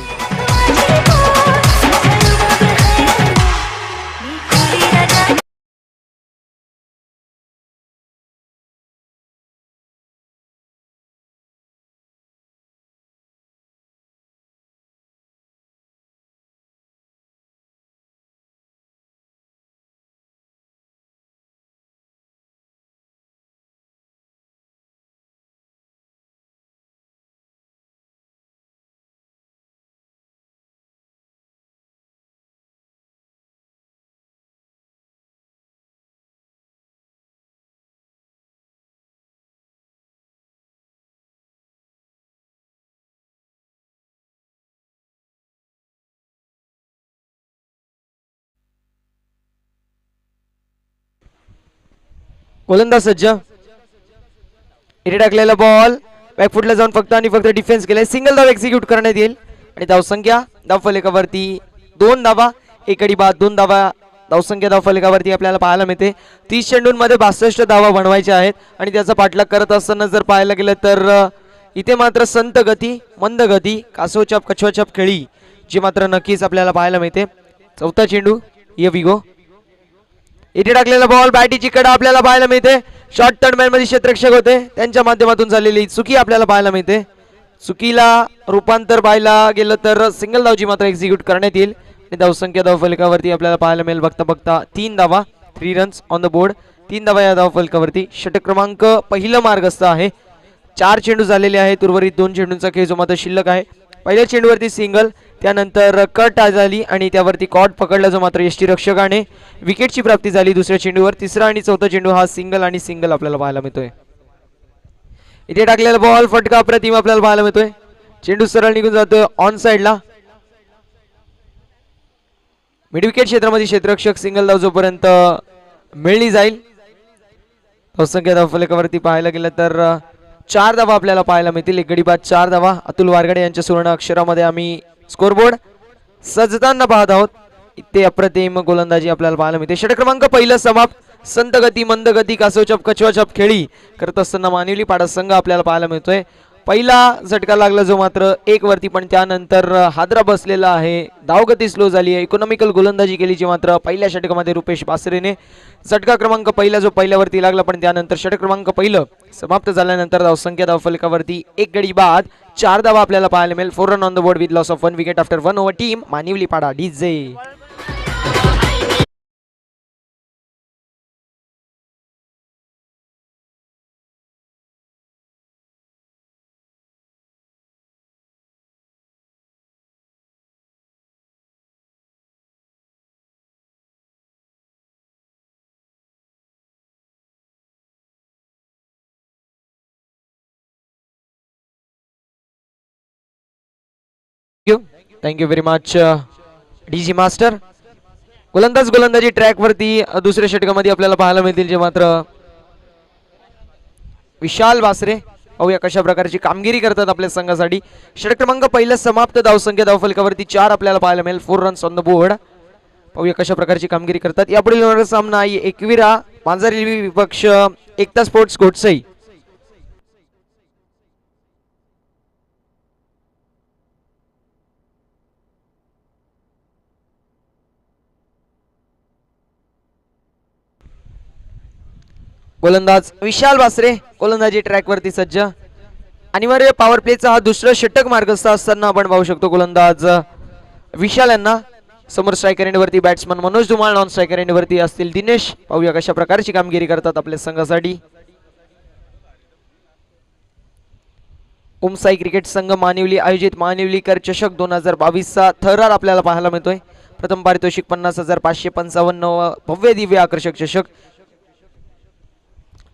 B: गोलंदाज सज्ज. इथे टाकलेला बॉल बॅकफुटला जाऊन फक्त आणि फक्त डिफेन्स केलाय. सिंगल धाव एक्झिक्यूट करण्यात येईल आणि धावसंख्या धावफलकावरती 2 धावा. एक गडी बाद 2 धावा धावसंख्या धावफलकावरती आपल्याला पाहायला मिळते. 30 चेंडूंमध्ये 62 धावा बनवायच्या आहेत आणि त्याचा पाठलाग करत असताना जर पाहायला गेलं तर इथे मात्र संत गती मंद गती कासोचाप कछवाचाप खेळी जी मात्र नक्कीच आपल्याला पाहायला मिळते. चौथा चेंडू ये विगो. इथे टाकलेला बॉल बॅटीची कडा आपल्याला पाहायला मिळते. शॉर्ट टर्न मध्ये क्षेत्ररक्षक होते त्यांच्या माध्यमातून झालेली चुकी आपल्याला पाहायला मिळते. चुकीला रूपांतर पाहायला गेलं तर सिंगल धावची मात्र एक्झिक्यूट करण्यात येईल आणि धावसंख्या धावफलकावरती आपल्याला पाहायला मिळेल बघता बघता 3 धावा. 3 रन्स ऑन द बोर्ड. 3 धावा या धावफलकावरती. षटक क्रमांक पहिलं मार्गस्थ आहे. 4 चेंडू झालेले आहेत. उर्वरित 2 चेंडूंचा खेळ जो मात्र शिल्लक आहे. पहिल्या चेंडूवरती सिंगल त्यानंतर कट झाली आणि त्यावरती कॉट पकडला जो मात्र यष्टीरक्षकाने. विकेटची प्राप्ती झाली दुसऱ्या चेंडूवर. तिसरा आणि चौथा चेंडू हा सिंगल आणि सिंगल आपल्याला पाहायला मिळतोय. इथे टाकलेला बॉल फटका अप्रतिम आपल्याला पाहायला मिळतोय. चेंडू सरळ निघून जातोय ऑन साइडला. मिड विकेट क्षेत्रामध्ये क्षेत्ररक्षक सिंगल धाव जोपर्यंत मिळली जाईल. धावसंख्या धावफलकावरती पाहायला गेलं तर 4 धावा आपल्याला पाहायला मिळतील. एक गडी बाद 4 धावा. अतुल वारगडे यांच्या सुवर्ण अक्षरामध्ये आम्ही स्कोरबोर्ड सजताना पाहत आहोत. इथे अप्रतिम गोलंदाजी आपल्याला पाहायला मिळते. षटक क्रमांक पहिलं समाप्त. संत गती मंद गती कासोचाप कछवाचाप खेळी करत असताना मानिवली पाडा संघ आपल्याला पाहायला मिळतोय. पहिला झटका लागला जो मात्र 1 वरती पण त्यानंतर हादरा बसलेला आहे. धावगती स्लो झाली आहे. इकॉनॉमिकल गोलंदाजी केली जी मात्र पहिल्या षटकामध्ये रुपेश बासरेने. झटका क्रमांक पहिला जो पहिल्यावरती लागला पण त्यानंतर षटक क्रमांक पहिलं समाप्त झाल्यानंतर धावसंख्या धावफलकावरती 1 गडी बाद 4 धावा आपल्याला पाहायला मिळेल. 4 run on the board with loss of 1 wicket after 1 over. Team Manivali Pada. DJ thank you very much DG master. गोलंदाजी ट्रॅक वरती दुसऱ्या षटकामध्ये आपल्याला पाहायला मिळतील, जे मात्र विशाल बासरे. पाहूया कशा प्रकारची कामगिरी करतात आपल्या संघासाठी. षटक क्रमांक पहिला समाप्त. धावसंख्या धावफलकावरती 4 आपल्याला पाहायला मिळेल. 4 रन्स ऑन द बोर्ड. पाहूया कशा प्रकारची कामगिरी करतात. यापुढील होणारा सामना एकविरा मांजरेली विपक्ष एकता स्पोर्ट्स घोटसई. गोलंदाज विशाल बासरे गोलंदाजी ट्रॅक वरती सज्ज. अनिवार्य पॉवर प्लेचा हा दुसरा षटक मार्गस्थ असताना आपण पाहू शकतो गोलंदाज विशाल यांना. समोर स्ट्रायकर एंड वरती batsman Manoj Dhumal, non striker end वरती असतील दिनेश. पाहूया कशा प्रकारची कामगिरी करतात आपल्या संघासाठी. ओमसाई क्रिकेट संघ मानिवली आयोजित मानिवलीकर चषक 2022 चा थरार आपल्याला पाहायला मिळतोय. प्रथम पारितोषिक 50,555 भव्य दिव्य आकर्षक चषक.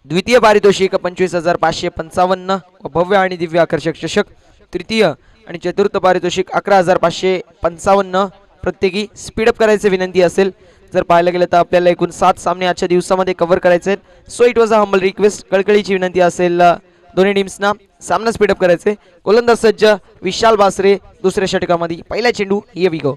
B: द्वितीय पारितोषिक 25,555 भव्य आणि दिव्य आकर्षक चषक. तृतीय आणि चतुर्थ पारितोषिक 11,555 प्रत्येकी. स्पीडअप करायचे विनंती असेल. जर पाहायला गेलं तर आपल्याला एकूण 7 सामने आजच्या दिवसामध्ये कव्हर करायचे आहेत. So it was a humble request. कळकळीची विनंती असेल दोन्ही टीम्सना सामना स्पीडअप करायचे. गोलंदाज सज्ज विशाल बासरे दुसऱ्या षटकामध्ये. पहिला चेंडू हिअर वी गो.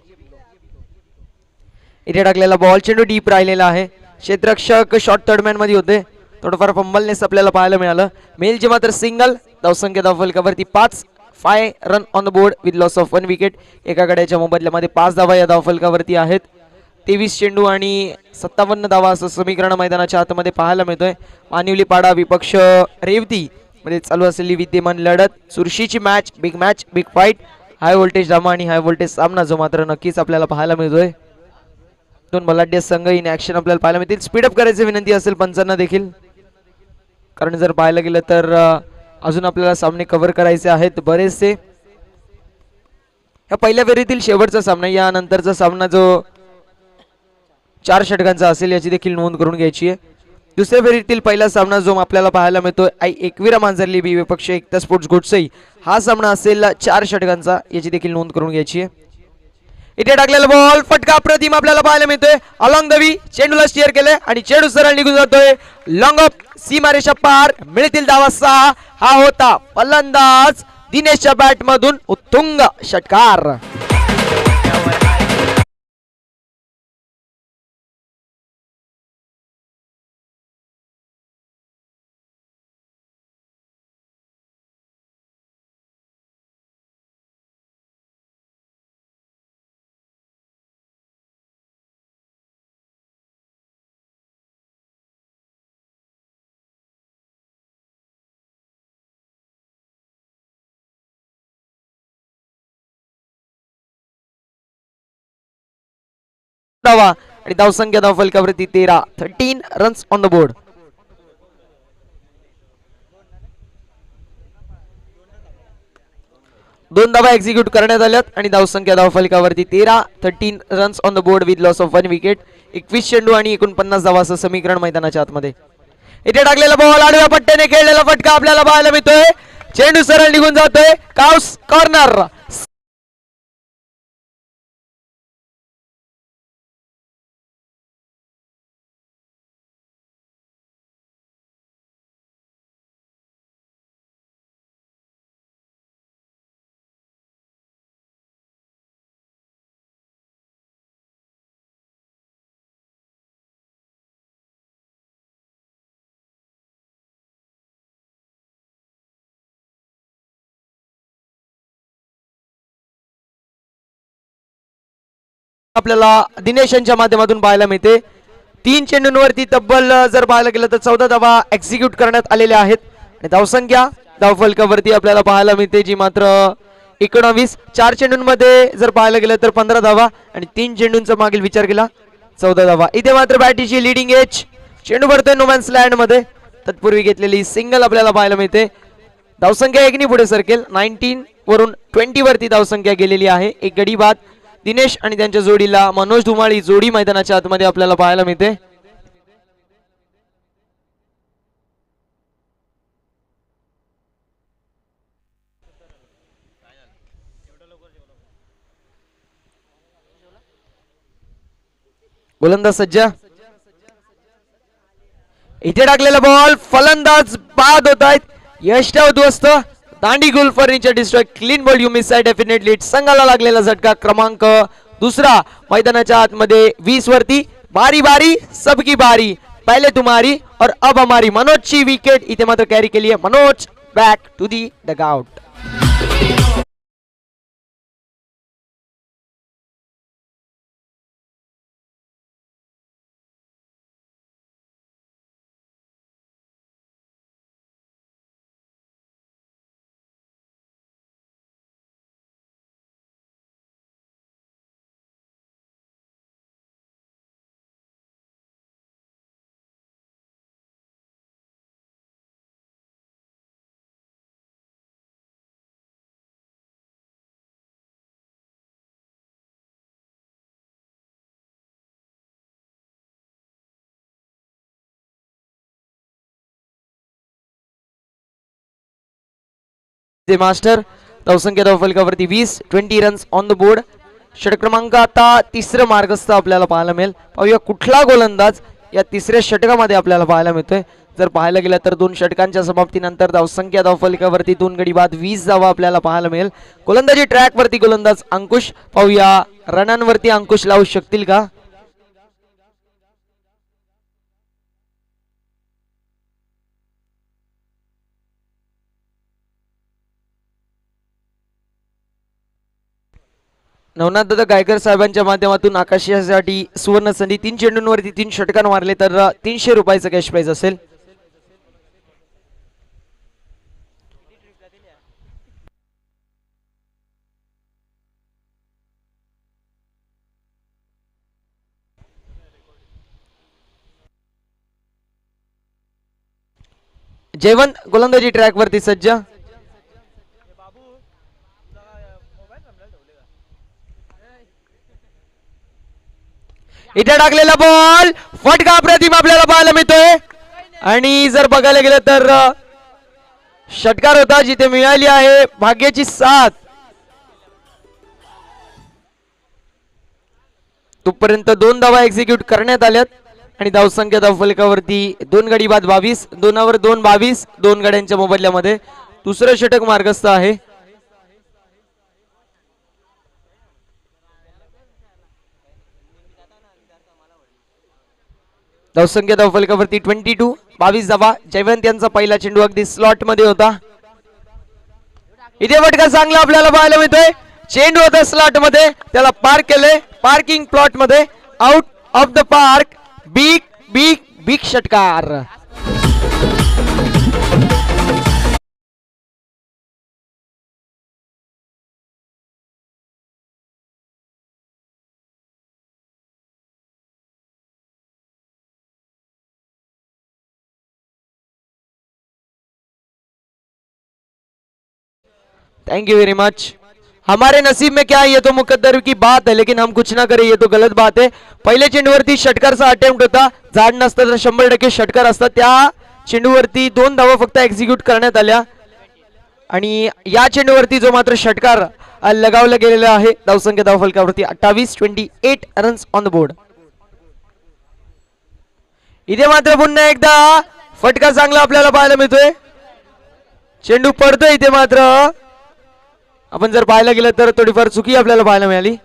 B: इथे टाकलेला बॉल. चेंडू डीप राहिलेला आहे. क्षेत्ररक्षक शॉर्ट थर्डमॅन मध्ये होते. थोडंफार फंबलनेस आपल्याला पाहायला मिळालं. मेलचे मात्र सिंगल. धावसंख्या धावफलकावरती 5. 5 run on the board with loss of 1 wicket. एका गड्याच्या मोबदल्यामध्ये 5 धावा या धावफलकावरती आहेत. 23 चेंडू आणि 57 धावा असं समीकरण मैदानाच्या आतमध्ये पाहायला मिळतोय. मानिवली पाडा विपक्ष रेवती मध्ये चालू असलेली विद्यमान लढत. चुरशीची match, big fight, high voltage drama आणि हाय व्होल्टेज सामना जो मात्र नक्कीच आपल्याला पाहायला मिळतोय. दोन बलाढ्य संघ इन ऍक्शन आपल्याला पाहायला मिळतील. स्पीडअप करायची विनंती असेल पंचांना देखील, कारण जर पाहायला गेलं तर अजून आपल्याला सामने कव्हर करायचे आहेत बरेचसे. या पहिल्या फेरीतील शेवटचा सामना. यानंतरचा सामना जो 4 षटकांचा असेल याची देखील नोंद करून घ्यायची आहे. दुसऱ्या फेरीतील पहिला सामना जो आपल्याला पाहायला मिळतोय एकविरा मांजरली बी विपक्ष एकता स्पोर्ट्स घोटसई. हा सामना असेल 4 षटकांचा. याची देखील नोंद करून घ्यायची आहे. इथे टाकलेला बॉल फटका प्रतिम आपल्याला पाहायला मिळतोय. अलॉंग द वी चेंडूला स्टिअर केले आणि चेंडू सरळ निघून जातोय. लॉंग ऑफ सीमारेषा पार. मिळतील धावा 6. हा होता फलंदाज दिनेशच्या बॅट मधून उत्तुंग षटकार. धावा आणि धावसंख्या धावफलकावरती 13. 13 रन्स ऑन द बोर्ड. दोन धावा एक्झिक्यूट करण्यात आल्यात आणि धावसंख्या धावफलकावरती 13. 13 runs on the board with loss of 1 wicket. 21 चेंडू आणि 49 धावा असं समीकरण मैदानाच्या आतमध्ये. इथे टाकलेला बॉल आडव्या पट्ट्याने खेळलेला फटका आपल्याला पाहायला मिळतोय. चेंडू सरळ निघून जातोय. Cows corner. आपल्याला दिनेश यांच्या माध्यमातून पाहायला मिळते. 3 चेंडूंवरती तब्बल जर पाहायला गेलं तर 14 धावा एक्झिक्यूट करण्यात आलेल्या आहेत आणि धावसंख्या धावफलकावरती आपल्याला पाहायला मिळते जी मात्र 19. 4 चेंडूंमध्ये जर पाहायला गेलं तर 15 धावा आणि 3 चेंडूंचा मागील विचार केला 14 धावा. इथे मात्र बॅटीची लिडिंग एज. चेंडू पडतोय नोमॅन्स लँड मध्ये. तत्पूर्वी घेतलेली सिंगल आपल्याला पाहायला मिळते. धावसंख्या 1 पुढे सरकेल. 19 वरून 20 वरती धावसंख्या गेलेली आहे. एक गडी बाद. दिनेश आणि त्यांच्या जोडीला मनोज धुमाळी जोडी मैदानाच्या आतमध्ये आपल्याला पाहायला मिळते. गोलंदाज सज्ज, इथे टाकलेला बॉल फलंदाज बाद होत आहेत. यश उद्ध्वस्त, दांडी गुल furniture destroy, clean ball you miss आहे डेफिनेटली. संघाला लागलेला झटका क्रमांक दुसरा. मैदानाच्या आतमध्ये 20 वरती. बारी बारी सबकी बारी, पहले तुम्हारी और अब हमारी. मनोजची विकेट इथे मात्र कॅरी केली आहे. Manoj back to the dugout. Master धावसंख्या धावफलकावरती 20 रन्स ऑन द बोर्ड. षटक क्रमांक आता तिसरं मार्गस्थ आपल्याला पाहायला मिळेल. पाहूया कुठला गोलंदाज या तिसऱ्या षटकामध्ये आपल्याला पाहायला मिळतोय. जर पाहायला गेलं तर 2 षटकांच्या समाप्तीनंतर धावसंख्या धावफलकावरती 2 गडी बाद 20 धावा आपल्याला पाहायला मिळेल. गोलंदाजी ट्रॅक वरती गोलंदाज अंकुश. पाहूया रनांवरती अंकुश लावू शकतील का. नवनाथ दादा गायकर साहेबांच्या माध्यमातून आकाशासाठी सुवर्ण संधी. 3 चेंडूंवरती 3 षटकान मारले तर 300 रुपयाचं कॅश प्राइज असेल. जयवंत गोलंदाजी ट्रॅक वरती सज्ज. इथे टाकलेला बॉल फटका प्रतिम आपल्याला पाहायला मिळतोय. आणि जर बघायला गेलं तर षटकार होता जिथे मिळाली आहे भाग्याची साथ. तोपर्यंत 2 धावा एक्झिक्यूट करण्यात आल्यात आणि धावसंख्या धावफलकावरती 2 गडी बाद 22, 2वर 2 22, 2 गड्यांच्या मोबदल्यामध्ये दुसरं षटक मार्गस्थ आहे. धावसंख्या धावफलकावरती 22, 22 धावा. जयवंत यांचा पहिला चेंडू अगदी स्लॉट मध्ये होता. इथे फटका चांगला आपल्याला पाहायला मिळतोय. चेंडू होता स्लॉट मध्ये, त्याला पार्क केले पार्किंग प्लॉट मध्ये. Out of the park. Big big big षटकार. Thank you very much. हमारे नसीब में क्या है ये तो मुकद्दर की बात है, लेकिन हम कुछ ना करें ये तो गलत बात है. पहिले चेंडूवरती षटकारचा अटेम्प्ट होता. झाड नसतं तर 100% षटकार असतात. त्या चेंडूवरती 2 धावा फक्त एक्झिक्यूट करण्यात आल्या आणि या चेंडूवरती जो मात्र षटकार लगावला गेलेला आहे. धावसंख्या धावफलकावरती 28, 28 रन्स ऑन द बोर्ड. इथे मात्र पुन्हा एकदा फटका चांगला आपल्याला पाहायला मिळतोय. चेंडू पडतोय इथे मात्र. आपण जर पाहायला गेलं तर थोडीफार चुकी आपल्याला पाहायला मिळाली.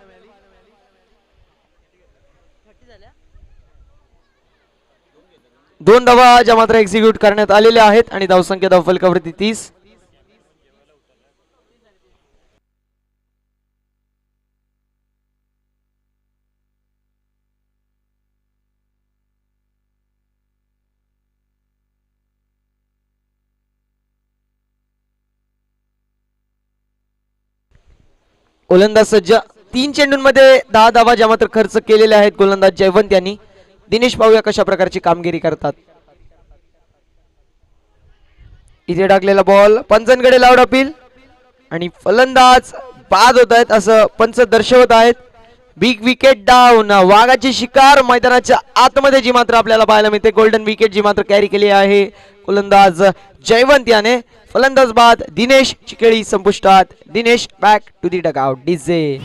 B: दोन धावा ज्या मात्र एक्झिक्यूट करण्यात आलेल्या आहेत आणि धावसंख्या धावफलकावरती 30. गोलंदाज सज्ज. 3 चेंडूंमध्ये 10 धावा ज्या मात्र खर्च केलेल्या आहेत गोलंदाज जयवंत यांनी. दिनेश पाहूया कशा प्रकारची कामगिरी करतात. इथे टाकलेला बॉल पंचांकडे लावड अपील आणि फलंदाज बाद होत आहेत असं पंच दर्शवत आहेत. Big wicket down. वाघाची शिकार मैदानाच्या आतमध्ये जी मात्र आपल्याला पाहायला मिळते. गोल्डन विकेट जी मात्र कॅरी केली आहे गोलंदाज जयवंत याने. फलंदाज बाद. दिनेश चिकेळी संपुष्टात. Dinesh back to the dugout. DJ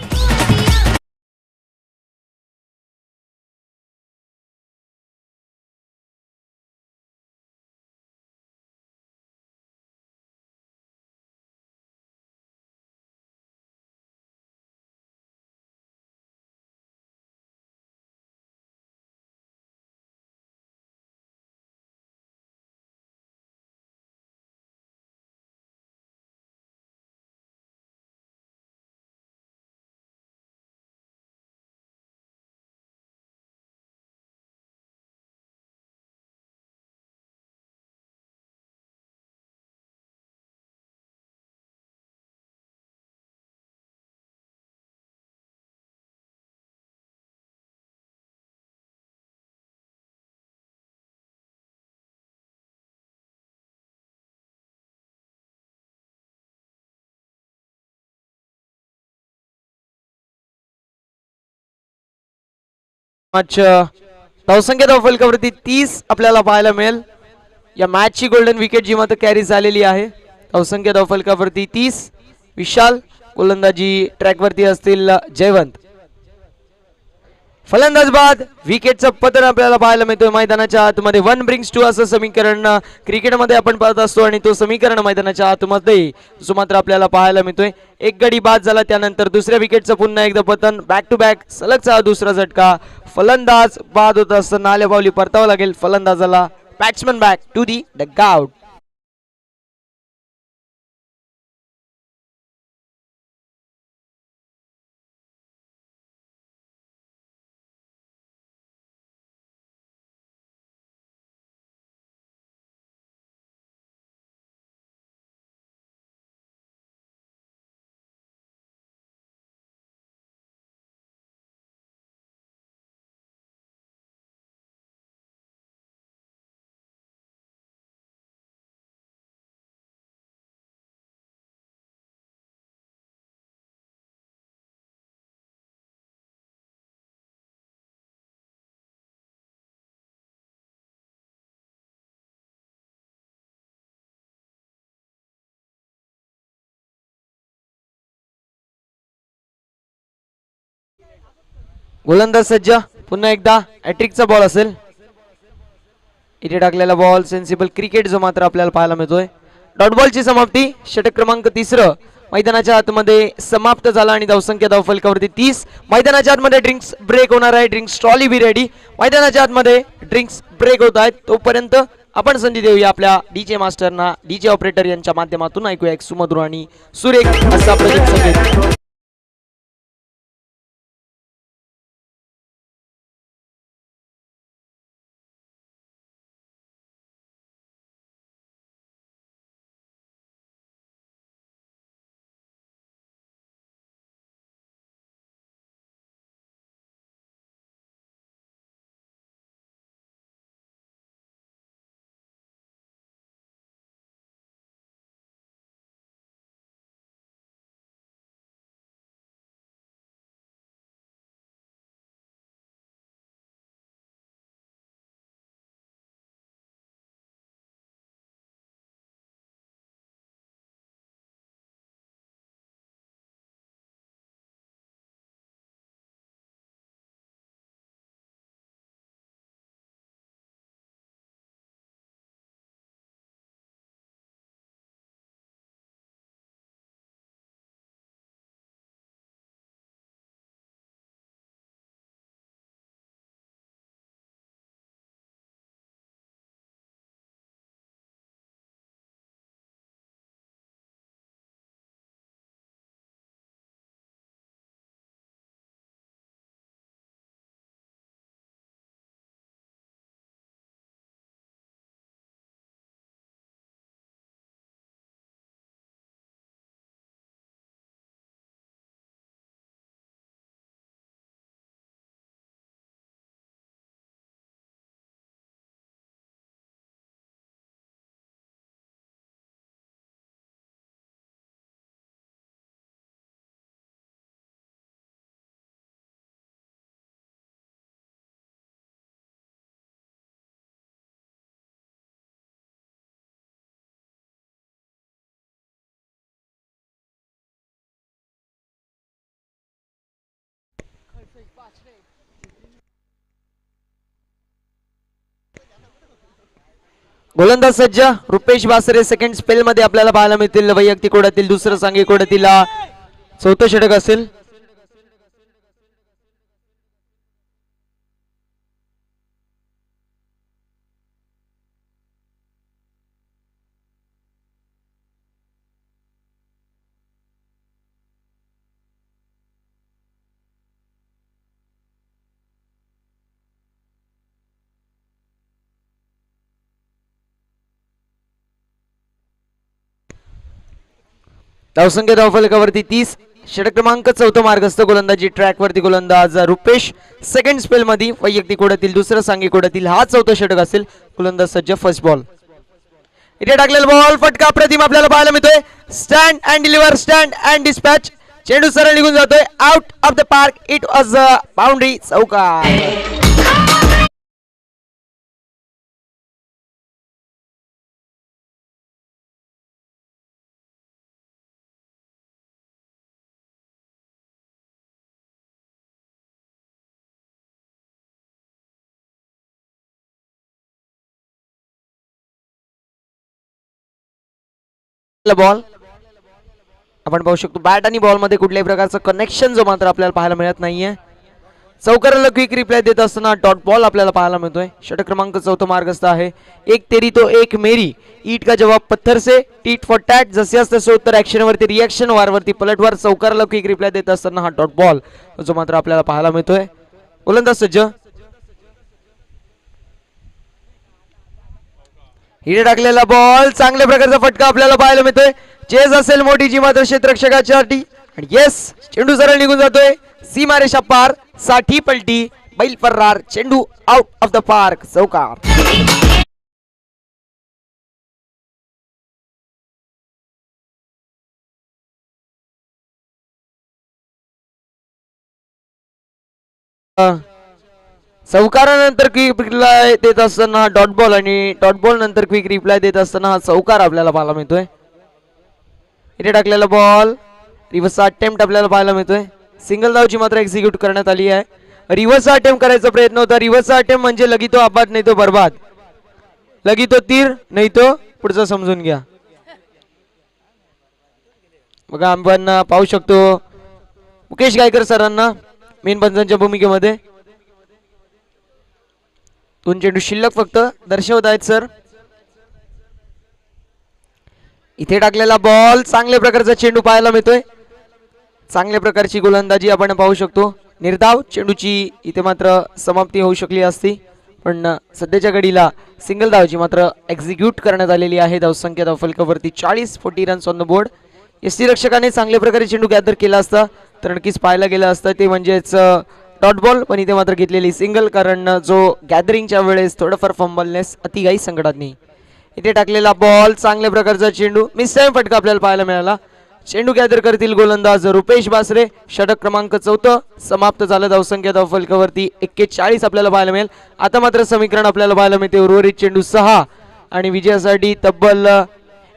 B: match धावसंख्या धावफलकावरती 30 आपल्याला पाहायला मिळेल. या मॅचची गोल्डन विकेट जी मात्र कॅरी झालेली आहे. धावसंख्या धावफलकावरती 30. विशाल गोलंदाजी ट्रॅकवरती असतील जयवंत. फलंदाज बाद विकेटचं पतन आपल्याला पाहायला मिळतोय मैदानाच्या आतमध्ये. 1 brings 2 असं समीकरण क्रिकेटमध्ये आपण पाहत असतो आणि तो समीकरण मैदानाच्या आतमध्ये जो मात्र आपल्याला पाहायला मिळतोय. एक गडी बाद झाला त्यानंतर दुसऱ्या विकेटचं पुन्हा एकदा पतन. बॅक टू बॅक सलगचा दुसरा झटका. फलंदाज बाद होत असताना आल्या पावली परतावं लागेल फलंदाजाला. Batsman back to the dugout. गोलंदाज सज्ज. पुन्हा एकदा हॅट्रिकचा बॉल असेल. इथे टाकलेला बॉल सेन्सिबल क्रिकेट जो मात्र आपल्याला पाहायला मिळतोय. डॉट बॉलची समाप्ती. षटक क्रमांक 3 मैदानाच्या आतमध्ये समाप्त झाला आणि धावसंख्या धावफलकावरती 30. मैदानाच्या आतमध्ये ड्रिंक्स ब्रेक होणार आहे. Drinks trolley be ready. मैदानाच्या आतमध्ये ड्रिंक्स ब्रेक होत आहेत. तोपर्यंत आपण संधी देऊया आपल्या डीजे मास्टरना. डीजे ऑपरेटर यांच्या माध्यमातून ऐकूया एक सुमधुर आणि सुरेख असा प्रदीप संगीत. गोलंदाज सज्ज. रुपेश बासरे सेकंड स्पेल मध्ये आपल्याला पाहायला मिळतील. वैयक्तिक कोड्यातील दुसरं सांघिक कोड्यातील चौथं षटक असेल. धावसंख्या धावफलकावरती 30. षटक क्रमांक 4 मार्गस्थ गोलंदाजी ट्रॅकवरती गोलंदाज रुपेश सेकंड स्पेल मध्ये. वैयक्तिक कोड्यातील दुसरं सांघिक कोड्यातील हा चौथं षटक असेल. गोलंदाज सज्ज फर्स्ट बॉल. इथे टाकलेला बॉल फटका प्रतिम आपल्याला पाहायला मिळतोय. Stand and deliver. Stand and dispatch. चेंडू सरळ निघून जातोय out of the park. It was boundary. चौकार. बॉल आपण पाहू शकतो बॅट आणि बॉल मध्ये कुठल्याही प्रकारचं कनेक्शन जो मात्र आपल्याला पाहायला मिळत नाहीये. चौकाराला क्विक रिप्लाय देत असताना डॉट बॉल आपल्याला पाहायला मिळतोय. षटक क्रमांक 4 मार्गस्थ आहे. एक तेरी तो एक मेरी, ईट का जवाब पत्थर से, टीट फॉर टॅट, जसे असते उत्तर ऍक्शन वरती रिएक्शन, वार वरती पलटवार. चौकाराला क्विक रिप्लाय देत असताना हा डॉट बॉल जो मात्र आपल्याला पाहायला मिळतोय. गोलंदाज सज्ज, हिरे टाकलेला बॉल, चांगल्या प्रकारचा फटका आपल्याला पाहायला मिळतोय. चेज असेल मोठी जी मात्र क्षेत्ररक्षकासाठी, आणि येस चेंडू सरळ निघून जातोय सीमारेषा पार. 60 पलटी, बैल फरार, चेंडू आउट ऑफ द पार्क, चौकार. चौकारानंतर क्विक रिप्लाय देत असताना डॉट बॉल, आणि डॉट बॉल नंतर क्विक रिप्लाय देत असताना हा चौकार आपल्याला पाहायला मिळतोय. इथे टाकलेला बॉल, रिव्हर्स अटेम्प्ट आपल्याला पाहायला मिळतोय. सिंगल धावची मात्र एक्झिक्यूट करण्यात आली आहे. रिव्हर्स अटेम्प्ट करायचा प्रयत्न होता. रिव्हर्स अटेम्प्ट म्हणजे लगी तो आबाद नाही तो बर्बाद, लगी तो तीर नाही तो पुढचं समजून घ्या. बघा आपण पाहू शकतो मुकेश गायकर सरांना मेन पंचांच्या भूमिकेमध्ये. 2 चेंडू शिल्लक फक्त दर्शवत आहेत सर. इथे टाकलेला बॉल, चांगल्या प्रकारचा चेंडू पाहायला मिळतोय. चांगल्या प्रकारची गोलंदाजी आपण पाहू शकतो. निर्धाव चेंडूची इथे मात्र समाप्ती होऊ शकली असती, पण सध्याच्या घडीला सिंगल धावची मात्र एक्झिक्यूट करण्यात आलेली आहे. धावसंख्या धावफलकावरती 40 रन्स ऑन द बोर्ड. यष्टीरक्षकाने चांगल्या प्रकारे चेंडू गॅदर केला असता तर नक्कीच पाहायला गेलं असतं ते म्हणजेच डॉट बॉल, पण इथे मात्र घेतलेली सिंगल, कारण जो गॅदरिंगच्या वेळेस थोडंफार फंबलनेस अतिघाई संकटात नाही. इथे टाकलेला बॉल, चांगल्या प्रकारचा चेंडू, मिस टाइम फटका आपल्याला पाहायला मिळाला. चेंडू गॅदर करतील गोलंदाज रुपेश बासरे. षटक क्रमांक 4 समाप्त झालं. धावसंख्या धावफलकावरती 41 आपल्याला पाहायला मिळेल. आता मात्र समीकरण आपल्याला पाहायला मिळते उर्वरित चेंडू 6 आणि विजयासाठी तब्बल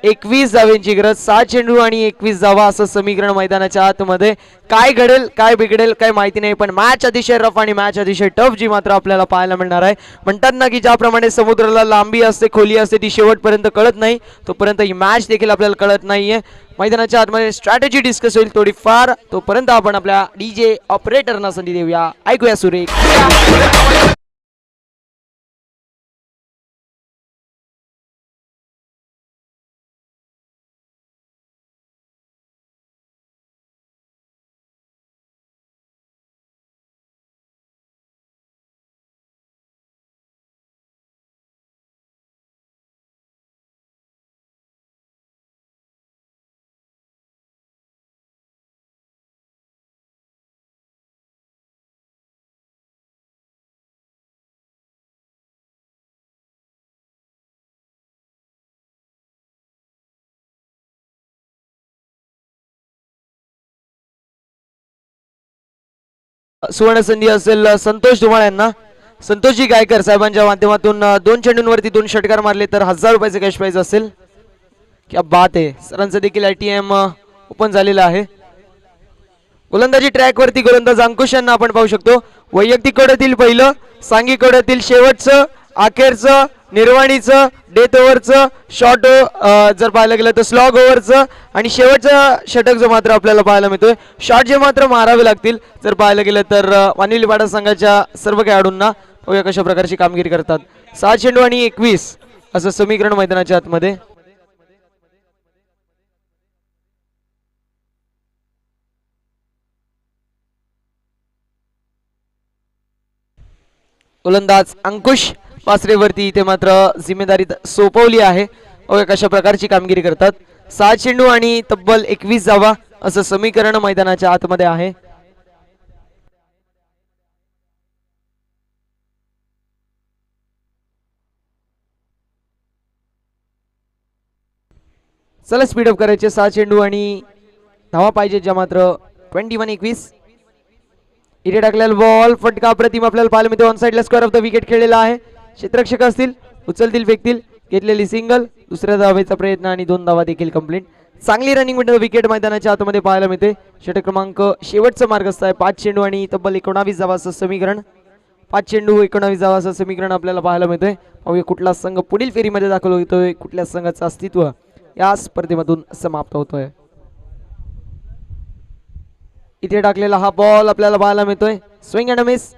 B: 21 धावांची गरज. 6 चेंडू आणि 21 धावा असं समीकरण मैदानाच्या आतमध्ये. काय घडेल काय बिघडेल काय माहिती नाही, पण मॅच अतिशय रफ आणि मॅच अतिशय टफ जी मात्र आपल्याला पाहायला मिळणार आहे. म्हणतात ना की ज्याप्रमाणे समुद्राला लांबी असते खोली असते ती शेवटपर्यंत कळत नाही, तोपर्यंत ही मॅच देखील आपल्याला कळत नाहीये. मैदानाच्या आतमध्ये स्ट्रॅटेजी डिस्कस होईल थोडीफार, तोपर्यंत आपण आपल्या डीजे ऑपरेटरना संधी देऊया. ऐकूया सुरेख. सुवर्ण संधी असेल संतोष धुमाळ यांना. संतोषजी गायकर साहेबांच्या माध्यमातून 2 चेंडूंवरती 2 षटकार मारले तर 1000 रुपयाचे कॅश प्राइज असेल. क्या बात आहे. सरांचं देखील ATM ओपन झालेलं आहे. गोलंदाजी ट्रॅक वरती गोलंदाज अंकुश यांना आपण पाहू शकतो. वैयक्तिक कोड्यातील पहिलं, सांघिक कोड्यातील शेवटचं, अखेरचं, निर्वाणीचं, डेथ ओव्हरचं, शॉर्ट जर पाहायला गेलं तर स्लॉग ओव्हरचं, आणि शेवटचं षटक जो मात्र आपल्याला पाहायला मिळतोय. शॉट जे मात्र मारावे लागतील जर पाहायला गेलं तर वानिवली पाडा संघाच्या सर्व खेळाडूंना. पाहूया कशा प्रकारची कामगिरी करतात. 6 चेंडू आणि 21 असं समीकरण मैदानाच्या आतमध्ये. गोलंदाज अंकुश पासरेवरती इथे मात्र जिम्मेदारी सोपवली आहे. कशा प्रकारची कामगिरी करतात. 6 चेंडू आणि तब्बल 21 धावा असं समीकरण मैदानाच्या आतमध्ये आहे. चला स्पीडअप करायचे. 6 चेंडू आणि धावा पाहिजे ज्या मात्र 21-21. इथे टाकलेला बॉल, फटका अप्रतिम आपल्याला पाहायला मिळते. ऑन साइडला स्क्वेअर ऑफ द विकेट खेळलेला आहे. क्षेत्ररक्षक असतील, उचलतील फेकतील. घेतलेली सिंगल, दुसऱ्या धावेचा प्रयत्न आणि 2 धावा देखील कंप्लीट. चांगली रनिंग मध्ये विकेट मैदानाच्या आतमध्ये पाहायला मिळते. षटक क्रमांक शेवटचा मार्गस्थ आहे. 5 चेंडू आणि तब्बल 19 धावा असं समीकरण. 5 चेंडू 19 धावा असं समीकरण आपल्याला पाहायला मिळतोय. पाहूया कुठला संघ पुढील फेरीमध्ये दाखल होतोय, कुठल्या संघाचं अस्तित्व या स्पर्धेमधून समाप्त होतोय. इथे टाकलेला हा बॉल आपल्याला पाहायला मिळतोय. Swing and miss.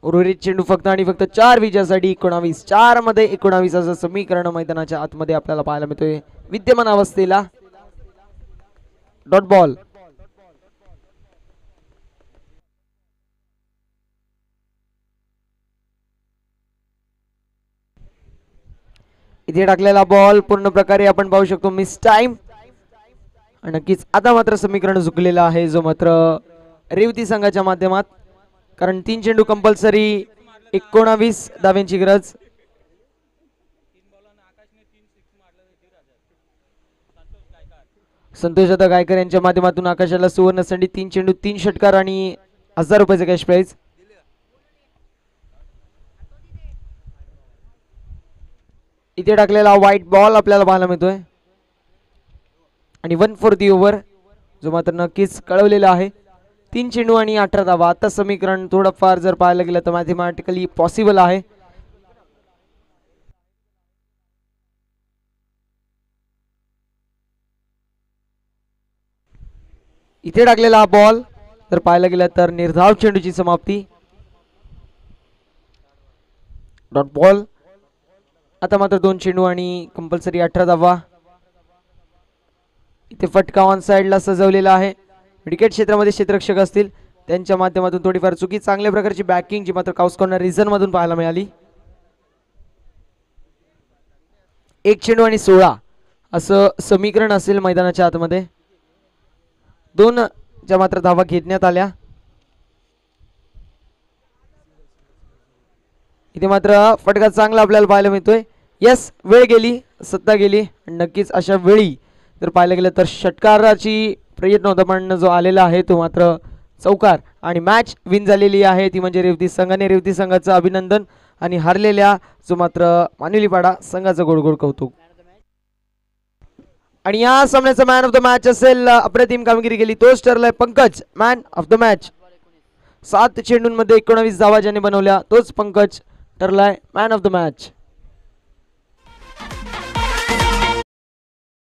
B: उर्वरित चेंडू फक्त आणि फक्त 4 विजयासाठी 19. 4 मध्ये 19 असं समीकरण मैदानाच्या आतमध्ये आपल्याला पाहायला मिळतोय. विद्यमान अवस्थेला डॉट बॉल. इथे टाकलेला बॉल पूर्ण प्रकारे आपण पाहू शकतो मिस टाइम. नक्कीच आता मात्र समीकरण झुकलेलं आहे जो मात्र रेवती संघाच्या माध्यमात, कारण 3 चेंडू कंपल्सरी 19 धाव्यांची गरज. संतोष दादा गायकर यांच्या माध्यमातून आकाशाला सुवर्ण संधी. 3 चेंडू 3 षटकार आणि 1000 रुपयाचं कॅश प्राइज. इथे टाकलेला व्हाईट बॉल आपल्याला पाहायला मिळतोय आणि 1/4 ओव्हर जो मात्र नक्कीच कळवलेला आहे. 3 चेंडू आणि 18 धावा. आता समीकरण थोडंफार जर पाहायला गेलं तर मॅथमॅटिकली पॉसिबल आहे. इथे टाकलेला हा बॉल जर पाहायला गेलं तर निर्धाव चेंडूची समाप्ती. Dot ball. आता मात्र 2 चेंडू आणि कंपल्सरी 18 धावा. इथे फटका ऑन साइडला सजवलेला आहे. विकेट क्षेत्रामध्ये क्षेत्ररक्षक असतील त्यांच्या माध्यमातून थोडीफार चुकी, चांगल्या प्रकारची बॅकिंग जी मात्र काउस कॉर्नर रिझन मधून पाहायला मिळाली. 1 चेंडू आणि 16 असं समीकरण असेल मैदानाच्या आतमध्ये. 2 ज्या मात्र धावा घेण्यात आल्या. इथे मात्र फटका चांगला आपल्याला पाहायला मिळतोय. यस, वेळ गेली, सत्ता गेली. नक्कीच अशा वेळी जर पाहायला गेलं तर षटकाराची प्रयत्न होता, पण जो आलेला आहे तो मात्र चौकार आणि मॅच विन झालेली आहे ती म्हणजे रेवती संघाने. रेवती संघाचं अभिनंदन आणि हरलेल्या जो मात्र मानुलीपाडा संघाचं गोड कौतुक. आणि या सामन्याचा मॅन ऑफ द मॅच असेल, अप्रतिम कामगिरी केली तोच ठरलाय Pankaj man of the match. 7 चेंडूंमध्ये 19 धावा ज्याने बनवल्या तोच पंकज ठरलाय मॅन ऑफ द मॅच.